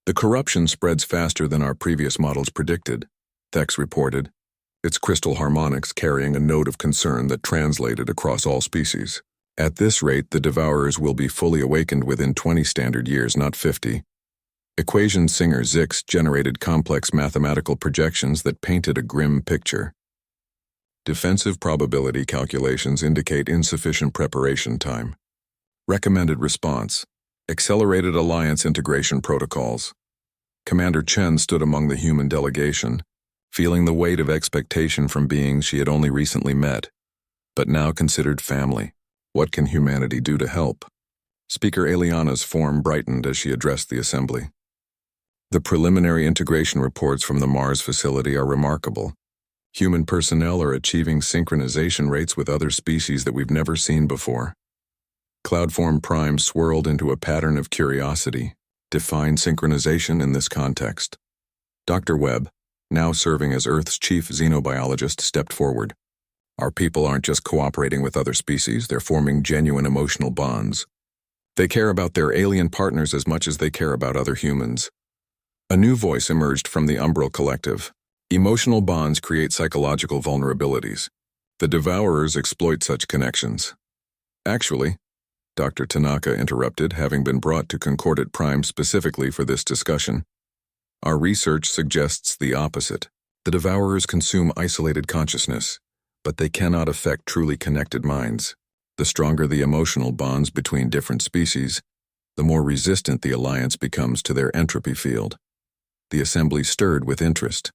"The corruption spreads faster than our previous models predicted," Thex reported, its crystal harmonics carrying a note of concern that translated across all species. "At this rate, the Devourers will be fully awakened within 20 standard years, not 50. Equation singer Zix generated complex mathematical projections that painted a grim picture. Defensive probability calculations indicate insufficient preparation time. Recommended response: accelerated alliance integration protocols." Commander Chen stood among the human delegation, feeling the weight of expectation from beings she had only recently met, but now considered family. What can humanity do to help? Speaker Ileana's form brightened as she addressed the assembly. "The preliminary integration reports from the Mars facility are remarkable. Human personnel are achieving synchronization rates with other species that we've never seen before." Cloudform Prime swirled into a pattern of curiosity. Define synchronization in this context. Dr. Webb, now serving as Earth's chief xenobiologist, stepped forward. "Our people aren't just cooperating with other species, they're forming genuine emotional bonds. They care about their alien partners as much as they care about other humans." A new voice emerged from the Umbral Collective. "Emotional bonds create psychological vulnerabilities. The Devourers exploit such connections." "Actually," Dr. Tanaka interrupted, having been brought to Concordat Prime specifically for this discussion, "our research suggests the opposite. The Devourers consume isolated consciousness, but they cannot affect truly connected minds. The stronger the emotional bonds between different species, the more resistant the alliance becomes to their entropy field." The assembly stirred with interest.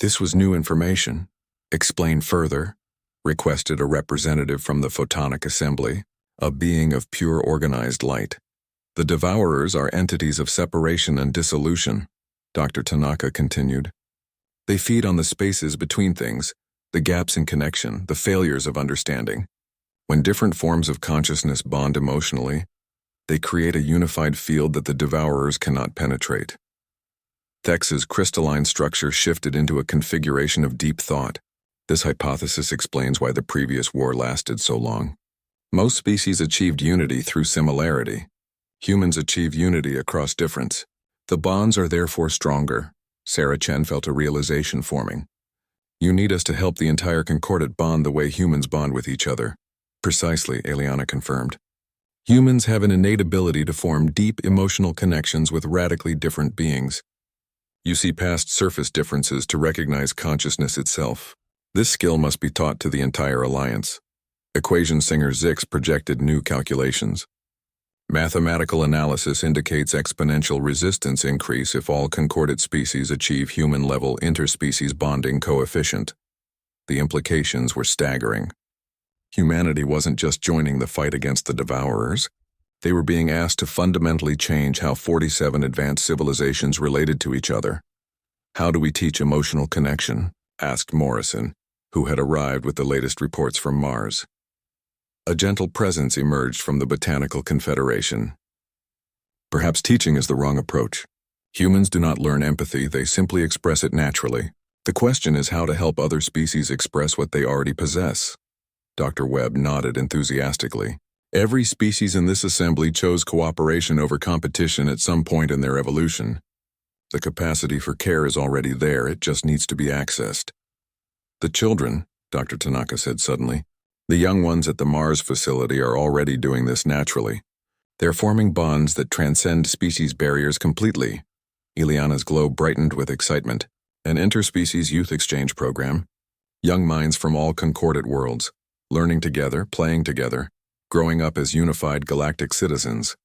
"This was new information. Explain further," requested a representative from the Photonic Assembly, a being of pure organized light. "The Devourers are entities of separation and dissolution," Dr. Tanaka continued. "They feed on the spaces between things, the gaps in connection, the failures of understanding. When different forms of consciousness bond emotionally, they create a unified field that the Devourers cannot penetrate." Thex's crystalline structure shifted into a configuration of deep thought. This hypothesis explains why the previous war lasted so long. Most species achieved unity through similarity. Humans achieve unity across difference. The bonds are therefore stronger. Sarah Chen felt a realization forming. You need us to help the entire Concordat bond the way humans bond with each other. Precisely, Eliana confirmed. Humans have an innate ability to form deep emotional connections with radically different beings. You see past surface differences to recognize consciousness itself. This skill must be taught to the entire alliance. Equation singer Zix projected new calculations. Mathematical analysis indicates exponential resistance increase if all Concordat species achieve human-level interspecies bonding coefficient. The implications were staggering. Humanity wasn't just joining the fight against the Devourers. They were being asked to fundamentally change how 47 advanced civilizations related to each other. "How do we teach emotional connection?" asked Morrison, who had arrived with the latest reports from Mars. A gentle presence emerged from the Botanical Confederation. "Perhaps teaching is the wrong approach. Humans do not learn empathy, they simply express it naturally. The question is how to help other species express what they already possess." Dr. Webb nodded enthusiastically. "Every species in this assembly chose cooperation over competition at some point in their evolution. The capacity for care is already there, it just needs to be accessed." "The children," Dr. Tanaka said suddenly, "the young ones at the Mars facility are already doing this naturally. They're forming bonds that transcend species barriers completely." Ileana's glow brightened with excitement. "An interspecies youth exchange program. Young minds from all Concordat worlds, learning together, playing together, growing up as unified galactic citizens."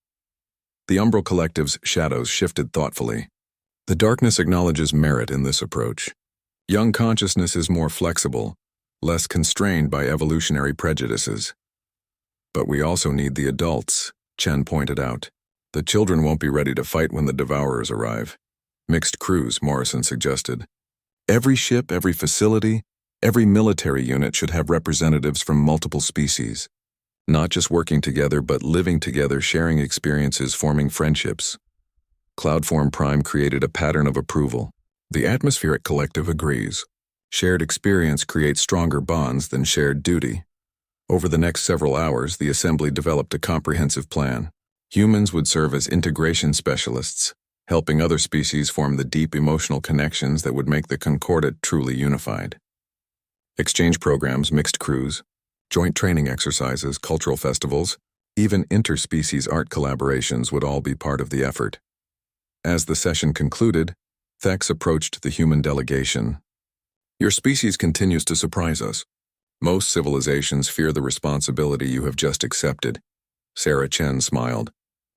The Umbral Collective's shadows shifted thoughtfully. The darkness acknowledges merit in this approach. Young consciousness is more flexible, less constrained by evolutionary prejudices. "But we also need the adults," Chen pointed out. "The children won't be ready to fight when the Devourers arrive." "Mixed crews," Morrison suggested. "Every ship, every facility, every military unit should have representatives from multiple species. Not just working together, but living together, sharing experiences, forming friendships." Cloudform Prime created a pattern of approval. The Atmospheric Collective agrees. Shared experience creates stronger bonds than shared duty. Over the next several hours, the Assembly developed a comprehensive plan. Humans would serve as integration specialists, helping other species form the deep emotional connections that would make the Concordat truly unified. Exchange programs, mixed crews, joint training exercises, cultural festivals, even interspecies art collaborations would all be part of the effort. As the session concluded, Thex approached the human delegation. "Your species continues to surprise us. Most civilizations fear the responsibility you have just accepted." Sarah Chen smiled,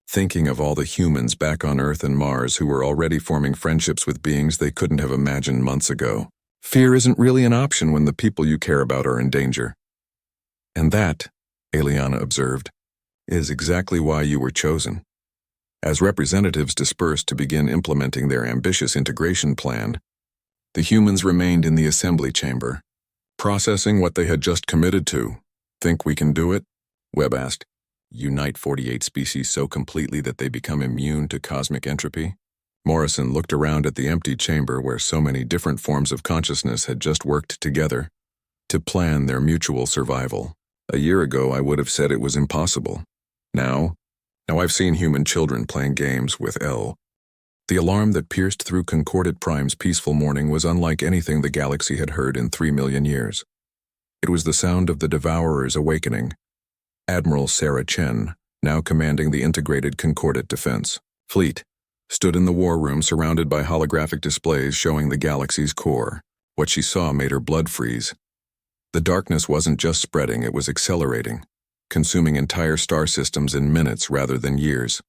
thinking of all the humans back on Earth and Mars who were already forming friendships with beings they couldn't have imagined months ago. "Fear isn't really an option when the people you care about are in danger." "And that," Eliana observed, "is exactly why you were chosen." As representatives dispersed to begin implementing their ambitious integration plan, the humans remained in the assembly chamber, processing what they had just committed to. "Think we can do it?" Webb asked. "Unite 48 species so completely that they become immune to cosmic entropy?" Morrison looked around at the empty chamber where so many different forms of consciousness had just worked together to plan their mutual survival. "A year ago, I would have said it was impossible. Now I've seen human children playing games with L." The alarm that pierced through Concordat Prime's peaceful morning was unlike anything the galaxy had heard in 3 million years. It was the sound of the Devourers awakening. Admiral Sarah Chen, now commanding the integrated Concordat defense fleet, stood in the war room surrounded by holographic displays showing the galaxy's core. What she saw made her blood freeze. The darkness wasn't just spreading, it was accelerating, consuming entire star systems in minutes rather than years.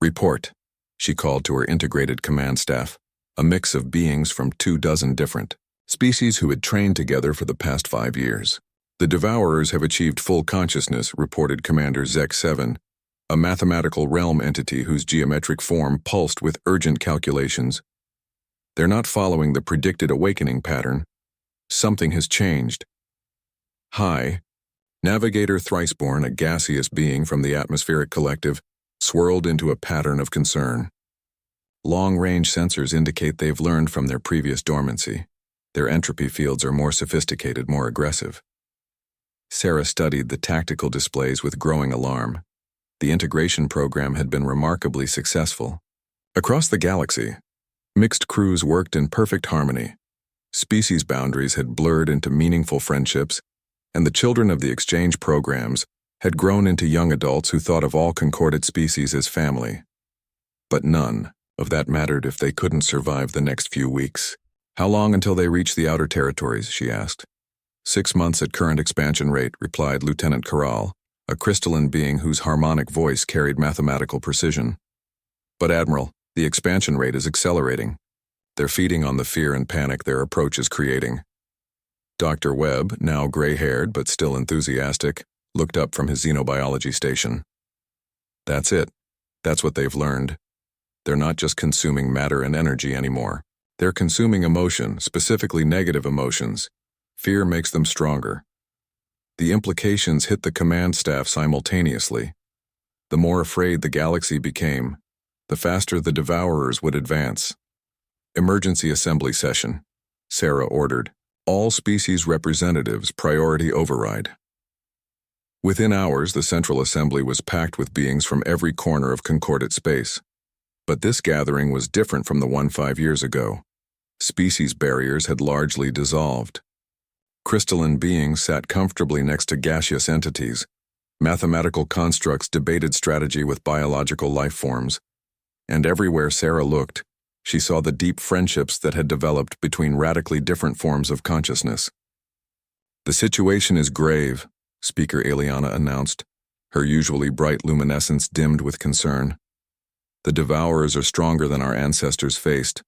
"Report," she called to her integrated command staff, a mix of beings from 24 different species who had trained together for the past 5 years. "The Devourers have achieved full consciousness," reported Commander Zek 7, a mathematical realm entity whose geometric form pulsed with urgent calculations. "They're not following the predicted awakening pattern. Something has changed." "Hi." Navigator Thriceborn, a gaseous being from the Atmospheric Collective, swirled into a pattern of concern. "Long-range sensors indicate they've learned from their previous dormancy. Their entropy fields are more sophisticated, more aggressive." Sarah studied the tactical displays with growing alarm. The integration program had been remarkably successful. Across the galaxy, mixed crews worked in perfect harmony. Species boundaries had blurred into meaningful friendships, and the children of the exchange programs had grown into young adults who thought of all concordate species as family. But none of that mattered if they couldn't survive the next few weeks. How long until they reach the outer territories, she asked. 6 months at current expansion rate, replied Lieutenant Corral, a crystalline being whose harmonic voice carried mathematical precision. But Admiral, the expansion rate is accelerating. They're feeding on the fear and panic their approach is creating. Dr. Webb, now gray-haired but still enthusiastic, looked up from his xenobiology station. That's it. That's what they've learned. They're not just consuming matter and energy anymore. They're consuming emotion, specifically negative emotions. Fear makes them stronger. The implications hit the command staff simultaneously. The more afraid the galaxy became, the faster the devourers would advance. Emergency assembly session, Sarah ordered. All species representatives priority override. Within hours, the Central Assembly was packed with beings from every corner of concordate space. But this gathering was different from the one 5 years ago. Species barriers had largely dissolved. Crystalline beings sat comfortably next to gaseous entities. Mathematical constructs debated strategy with biological life forms. And everywhere Sarah looked, she saw the deep friendships that had developed between radically different forms of consciousness. The situation is grave, Speaker Eliana announced, her usually bright luminescence dimmed with concern. The devourers are stronger than our ancestors faced.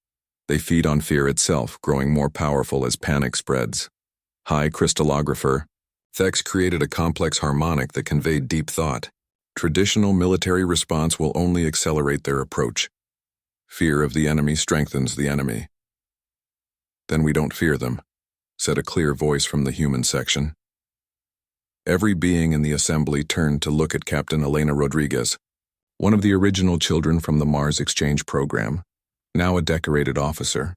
They feed on fear itself, growing more powerful as panic spreads. High crystallographer, Thex created a complex harmonic that conveyed deep thought. Traditional military response will only accelerate their approach. Fear of the enemy strengthens the enemy. Then we don't fear them, said a clear voice from the human section. Every being in the assembly turned to look at Captain Elena Rodriguez, one of the original children from the Mars exchange program, now a decorated officer.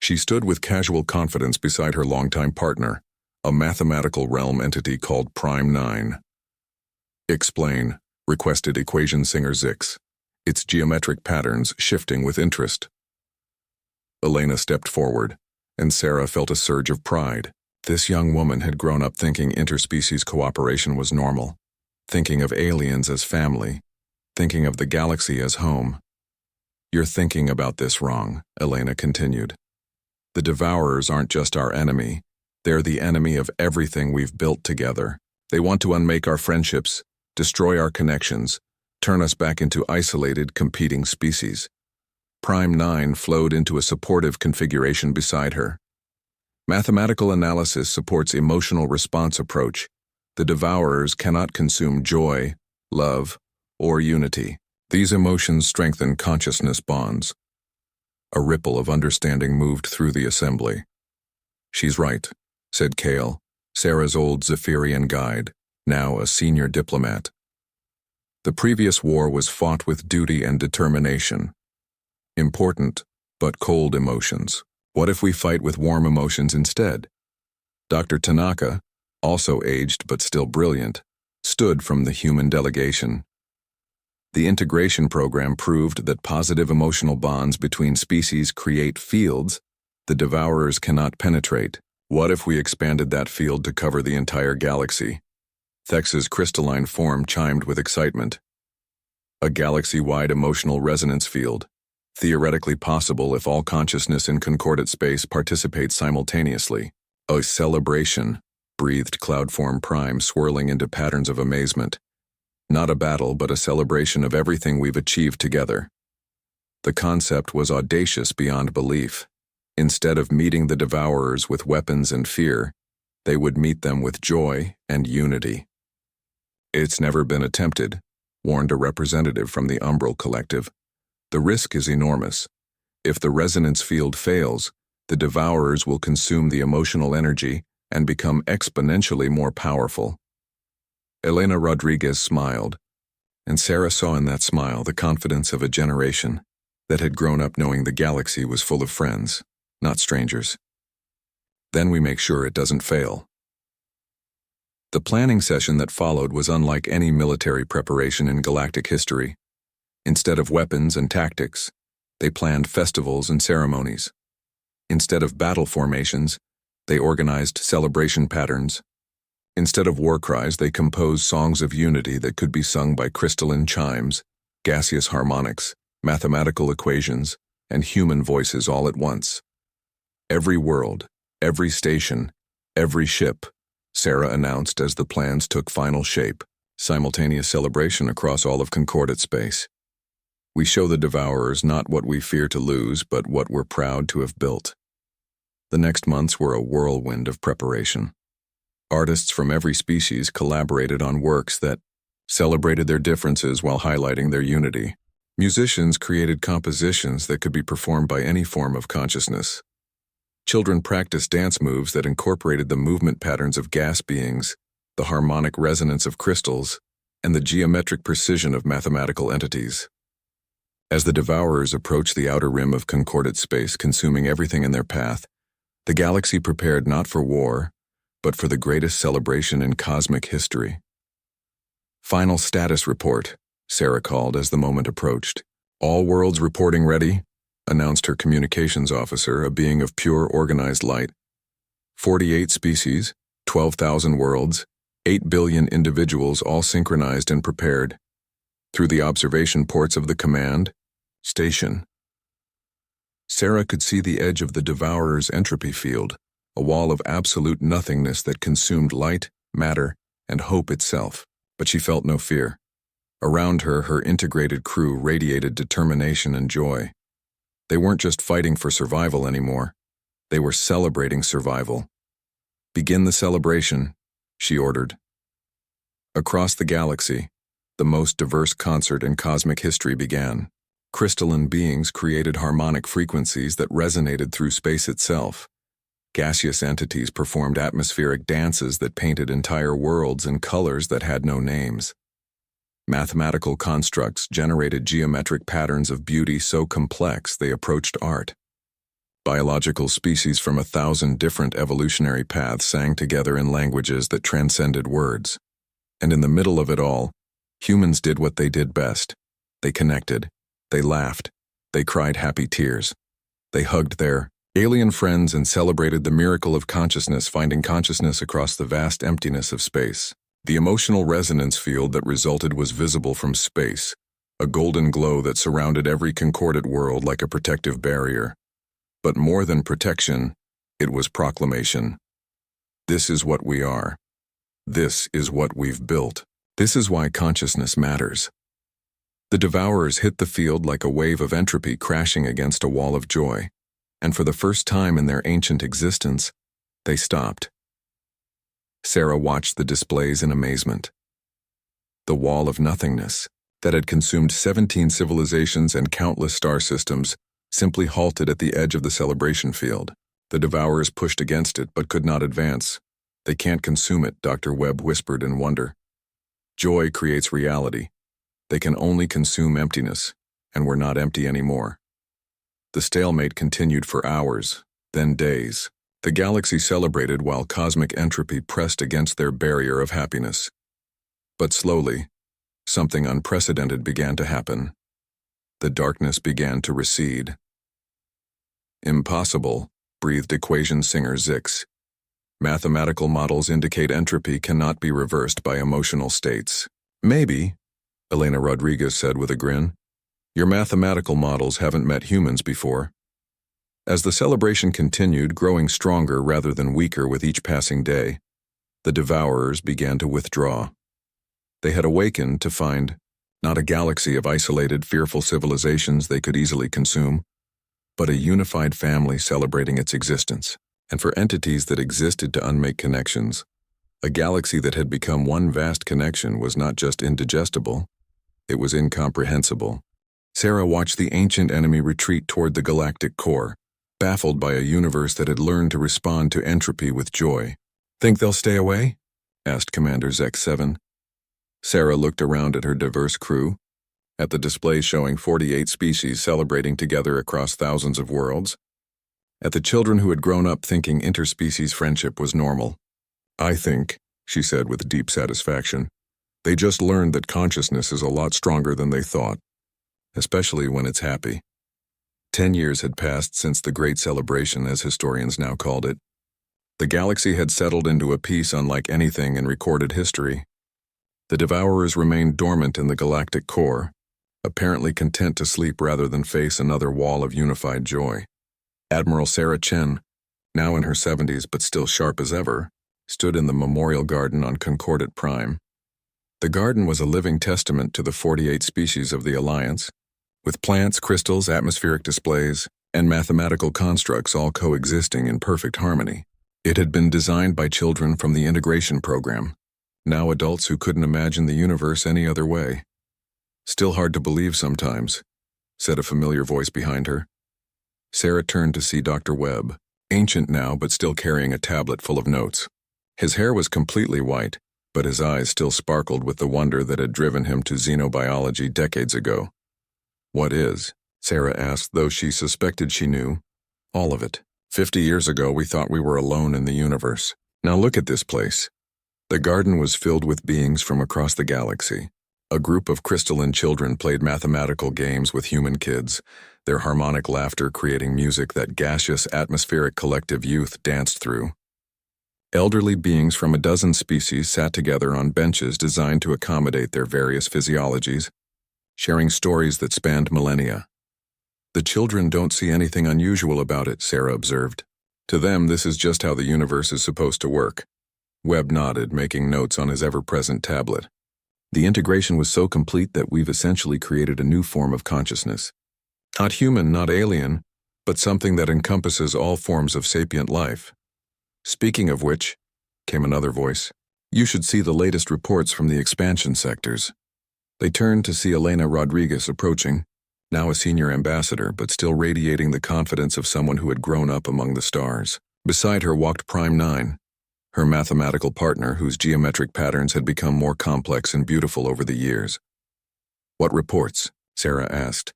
She stood with casual confidence beside her longtime partner, a mathematical realm entity called Prime 9. Explain, requested Equation Singer Zix, its geometric patterns shifting with interest. Elena stepped forward, and Sarah felt a surge of pride. This young woman had grown up thinking interspecies cooperation was normal, thinking of aliens as family, thinking of the galaxy as home. You're thinking about this wrong, Elena continued. The Devourers aren't just our enemy. They're the enemy of everything we've built together. They want to unmake our friendships, destroy our connections, turn us back into isolated, competing species. Prime 9 flowed into a supportive configuration beside her. Mathematical analysis supports emotional response approach. The Devourers cannot consume joy, love, or unity. These emotions strengthen consciousness bonds. A ripple of understanding moved through the assembly. She's right, said Kale, Sarah's old Zephyrian guide, now a senior diplomat. The previous war was fought with duty and determination. Important, but cold emotions. What if we fight with warm emotions instead? Dr. Tanaka, also aged but still brilliant, stood from the human delegation. The integration program proved that positive emotional bonds between species create fields the Devourers cannot penetrate. What if we expanded that field to cover the entire galaxy? Thex's crystalline form chimed with excitement. A galaxy-wide emotional resonance field, theoretically possible if all consciousness in concordate space participates simultaneously. A celebration, breathed Cloudform Prime, swirling into patterns of amazement. Not a battle, but a celebration of everything we've achieved together. The concept was audacious beyond belief. Instead of meeting the Devourers with weapons and fear, they would meet them with joy and unity. It's never been attempted, warned a representative from the Umbral Collective. The risk is enormous. If the resonance field fails, the Devourers will consume the emotional energy and become exponentially more powerful. Elena Rodriguez smiled, and Sarah saw in that smile the confidence of a generation that had grown up knowing the galaxy was full of friends, not strangers. Then we make sure it doesn't fail. The planning session that followed was unlike any military preparation in galactic history. Instead of weapons and tactics, they planned festivals and ceremonies. Instead of battle formations, they organized celebration patterns. Instead of war cries, they composed songs of unity that could be sung by crystalline chimes, gaseous harmonics, mathematical equations, and human voices all at once. Every world, every station, every ship, Sarah announced as the plans took final shape, simultaneous celebration across all of concordate space. We show the Devourers not what we fear to lose, but what we're proud to have built. The next months were a whirlwind of preparation. Artists from every species collaborated on works that celebrated their differences while highlighting their unity. Musicians created compositions that could be performed by any form of consciousness. Children practiced dance moves that incorporated the movement patterns of gas beings, the harmonic resonance of crystals, and the geometric precision of mathematical entities. As the Devourers approached the outer rim of concordate space, consuming everything in their path, the galaxy prepared not for war, but for the greatest celebration in cosmic history. Final status report, Sarah called as the moment approached. All worlds reporting ready, announced her communications officer, a being of pure organized light. 48 species, 12,000 worlds, 8 billion individuals all synchronized and prepared. Through the observation ports of the command station, Sarah could see the edge of the Devourer's entropy field, a wall of absolute nothingness that consumed light, matter, and hope itself. But she felt no fear. Around her, her integrated crew radiated determination and joy. They weren't just fighting for survival anymore. They were celebrating survival. Begin the celebration, she ordered. Across the galaxy, the most diverse concert in cosmic history began. Crystalline beings created harmonic frequencies that resonated through space itself. Gaseous entities performed atmospheric dances that painted entire worlds in colors that had no names. Mathematical constructs generated geometric patterns of beauty so complex they approached art. Biological species from 1,000 different evolutionary paths sang together in languages that transcended words. And in the middle of it all, humans did what they did best. They connected, they laughed, they cried happy tears. They hugged their alien friends and celebrated the miracle of consciousness finding consciousness across the vast emptiness of space. The emotional resonance field that resulted was visible from space, a golden glow that surrounded every concordate world like a protective barrier. But more than protection, it was proclamation. This is what we are. This is what we've built. This is why consciousness matters. The Devourers hit the field like a wave of entropy crashing against a wall of joy. And for the first time in their ancient existence, they stopped. Sarah watched the displays in amazement. The wall of nothingness, that had consumed 17 civilizations and countless star systems, simply halted at the edge of the celebration field. The Devourers pushed against it but could not advance. They can't consume it, Dr. Webb whispered in wonder. Joy creates reality. They can only consume emptiness, and we're not empty anymore. The stalemate continued for hours, then days. The galaxy celebrated while cosmic entropy pressed against their barrier of happiness. But slowly, something unprecedented began to happen. The darkness began to recede. Impossible, breathed equation singer Zix. Mathematical models indicate entropy cannot be reversed by emotional states. Maybe, Elena Rodriguez said with a grin. Your mathematical models haven't met humans before. As the celebration continued, growing stronger rather than weaker with each passing day, the Devourers began to withdraw. They had awakened to find not a galaxy of isolated, fearful civilizations they could easily consume, but a unified family celebrating its existence. And for entities that existed to unmake connections, a galaxy that had become one vast connection was not just indigestible, it was incomprehensible. Sarah watched the ancient enemy retreat toward the galactic core, baffled by a universe that had learned to respond to entropy with joy. Think they'll stay away? Asked Commander Zek-7. Sarah looked around at her diverse crew, at the display showing 48 species celebrating together across thousands of worlds, at the children who had grown up thinking interspecies friendship was normal. I think, she said with deep satisfaction, they just learned that consciousness is a lot stronger than they thought, especially when it's happy. 10 years had passed since the Great Celebration, as historians now called it. The galaxy had settled into a peace unlike anything in recorded history. The Devourers remained dormant in the galactic core, apparently content to sleep rather than face another wall of unified joy. Admiral Sarah Chen, now in her 70s but still sharp as ever, stood in the Memorial Garden on Concordat Prime. The garden was a living testament to the 48 species of the Alliance, with plants, crystals, atmospheric displays, and mathematical constructs all coexisting in perfect harmony. It had been designed by children from the integration program, now adults who couldn't imagine the universe any other way. "Still hard to believe sometimes," said a familiar voice behind her. Sarah turned to see Dr. Webb, ancient now but still carrying a tablet full of notes. His hair was completely white, but his eyes still sparkled with the wonder that had driven him to xenobiology decades ago. "What is?" Sarah asked, though she suspected she knew. "All of it. 50 years ago we thought we were alone in the universe. Now look at this place." The garden was filled with beings from across the galaxy. A group of crystalline children played mathematical games with human kids, their harmonic laughter creating music that gaseous, atmospheric collective youth danced through. Elderly beings from a dozen species sat together on benches designed to accommodate their various physiologies, sharing stories that spanned millennia. "The children don't see anything unusual about it," Sarah observed. "To them, this is just how the universe is supposed to work." Webb nodded, making notes on his ever-present tablet. "The integration was so complete that we've essentially created a new form of consciousness. Not human, not alien, but something that encompasses all forms of sapient life. Speaking of which," came another voice, "you should see the latest reports from the expansion sectors." They turned to see Elena Rodriguez approaching, now a senior ambassador, but still radiating the confidence of someone who had grown up among the stars. Beside her walked Prime 9, her mathematical partner whose geometric patterns had become more complex and beautiful over the years. "What reports?" Sarah asked.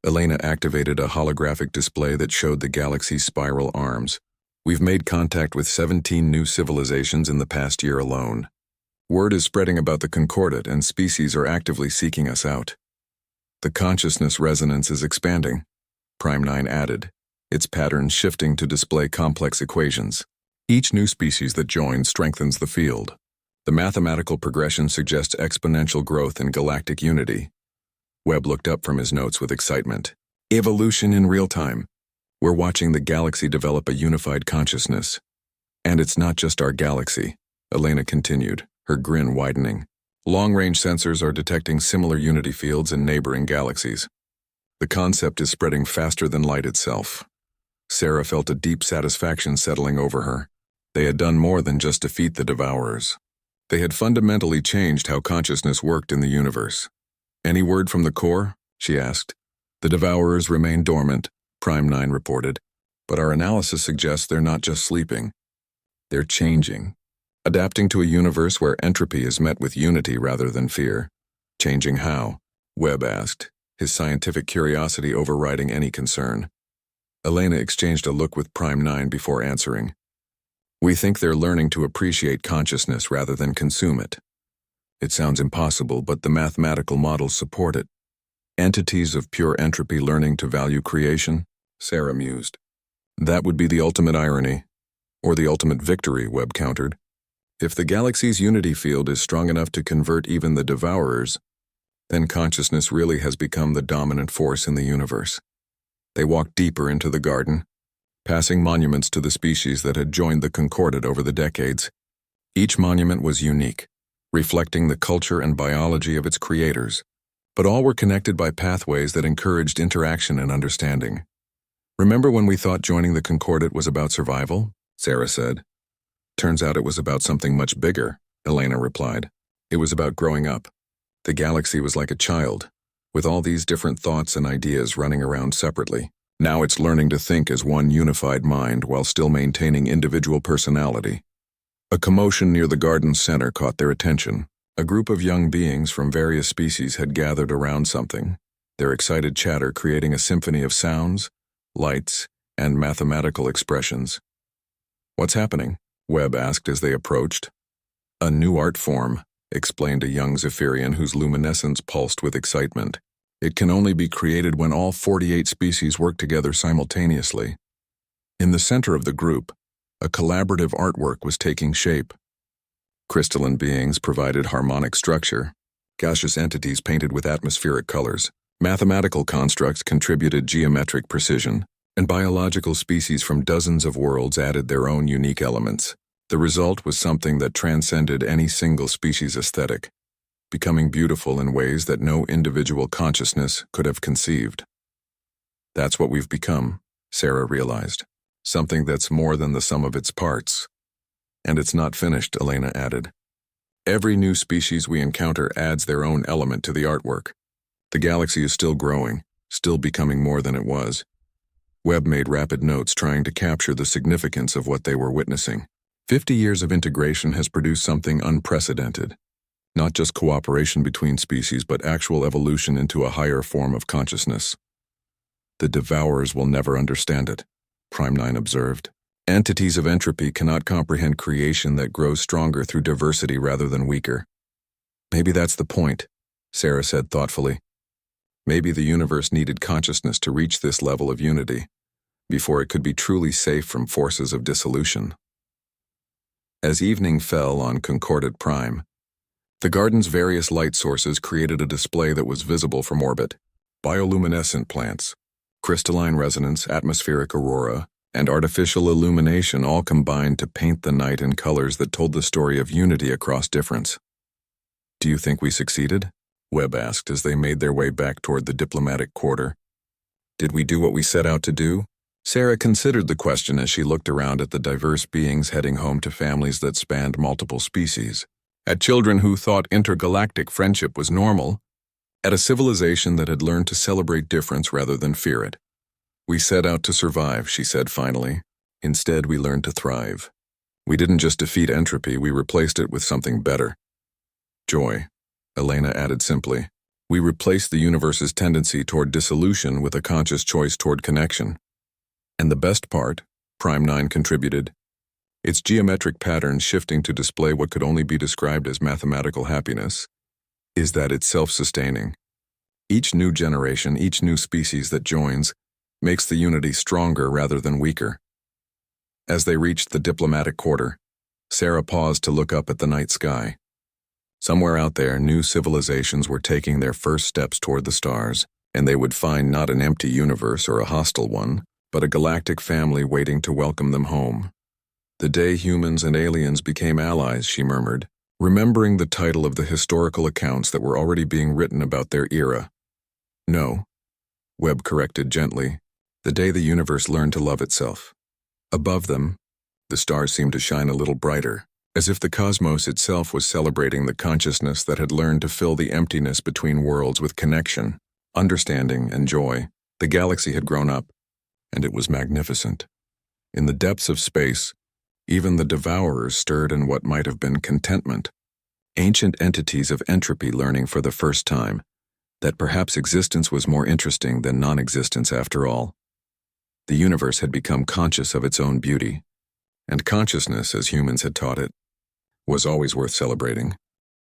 Elena activated a holographic display that showed the galaxy's spiral arms. "We've made contact with 17 new civilizations in the past year alone. Word is spreading about the Concordat, and species are actively seeking us out. The consciousness resonance is expanding," Prime 9 added, its patterns shifting to display complex equations. "Each new species that joins strengthens the field. The mathematical progression suggests exponential growth in galactic unity." Webb looked up from his notes with excitement. "Evolution in real time. We're watching the galaxy develop a unified consciousness. And it's not just our galaxy," Elena continued, her grin widening. "Long-range sensors are detecting similar unity fields in neighboring galaxies. The concept is spreading faster than light itself." Sarah felt a deep satisfaction settling over her. They had done more than just defeat the Devourers. They had fundamentally changed how consciousness worked in the universe. "Any word from the core?" she asked. "The Devourers remain dormant," Prime 9 reported, "but our analysis suggests they're not just sleeping. They're changing. Adapting to a universe where entropy is met with unity rather than fear." "Changing how?" Webb asked, his scientific curiosity overriding any concern. Elena exchanged a look with Prime 9 before answering. "We think they're learning to appreciate consciousness rather than consume it. It sounds impossible, but the mathematical models support it. Entities of pure entropy learning to value creation," Sarah mused. "That would be the ultimate irony, or the ultimate victory," Webb countered. "If the galaxy's unity field is strong enough to convert even the Devourers, then consciousness really has become the dominant force in the universe." They walked deeper into the garden, passing monuments to the species that had joined the Concordat over the decades. Each monument was unique, reflecting the culture and biology of its creators, but all were connected by pathways that encouraged interaction and understanding. "Remember when we thought joining the Concordat was about survival?" Sarah said. "Turns out it was about something much bigger," Elena replied. "It was about growing up. The galaxy was like a child, with all these different thoughts and ideas running around separately. Now it's learning to think as one unified mind while still maintaining individual personality." A commotion near the garden's center caught their attention. A group of young beings from various species had gathered around something, their excited chatter creating a symphony of sounds, lights, and mathematical expressions. "What's happening?" Webb asked as they approached. "A new art form," explained a young Zephyrian whose luminescence pulsed with excitement. It can only be created when all 48 species work together simultaneously. In the center of the group, a collaborative artwork was taking shape. Crystalline beings provided harmonic structure, gaseous entities painted with atmospheric colors, mathematical constructs contributed geometric precision, and biological species from dozens of worlds added their own unique elements. The result was something that transcended any single species' aesthetic, becoming beautiful in ways that no individual consciousness could have conceived. That's what we've become, Sarah realized. Something that's more than the sum of its parts. And it's not finished, Elena added. Every new species we encounter adds their own element to the artwork. The galaxy is still growing, still becoming more than it was. Webb made rapid notes trying to capture the significance of what they were witnessing. 50 years of integration has produced something unprecedented. Not just cooperation between species, but actual evolution into a higher form of consciousness. The Devourers will never understand it, Prime 9 observed. Entities of entropy cannot comprehend creation that grows stronger through diversity rather than weaker. Maybe that's the point, Sarah said thoughtfully. Maybe the universe needed consciousness to reach this level of unity, before it could be truly safe from forces of dissolution. As evening fell on Concordat Prime, the garden's various light sources created a display that was visible from orbit. Bioluminescent plants, crystalline resonance, atmospheric aurora, and artificial illumination all combined to paint the night in colors that told the story of unity across difference. Do you think we succeeded? Webb asked as they made their way back toward the diplomatic quarter. Did we do what we set out to do? Sarah considered the question as she looked around at the diverse beings heading home to families that spanned multiple species, at children who thought intergalactic friendship was normal, at a civilization that had learned to celebrate difference rather than fear it. We set out to survive, she said finally. Instead, we learned to thrive. We didn't just defeat entropy, we replaced it with something better. Joy, Elena added simply. We replaced the universe's tendency toward dissolution with a conscious choice toward connection. And the best part, Prime 9 contributed, its geometric patterns shifting to display what could only be described as mathematical happiness, is that it's self-sustaining. Each new generation, each new species that joins, makes the unity stronger rather than weaker. As they reached the diplomatic quarter, Sarah paused to look up at the night sky. Somewhere out there, new civilizations were taking their first steps toward the stars, and they would find not an empty universe or a hostile one, but a galactic family waiting to welcome them home. The day humans and aliens became allies, she murmured, remembering the title of the historical accounts that were already being written about their era. No, Webb corrected gently, the day the universe learned to love itself. Above them, the stars seemed to shine a little brighter, as if the cosmos itself was celebrating the consciousness that had learned to fill the emptiness between worlds with connection, understanding, and joy. The galaxy had grown up, and it was magnificent. In the depths of space, even the Devourers stirred in what might have been contentment, ancient entities of entropy learning for the first time that perhaps existence was more interesting than non-existence after all. The universe had become conscious of its own beauty, and consciousness, as humans had taught it, was always worth celebrating.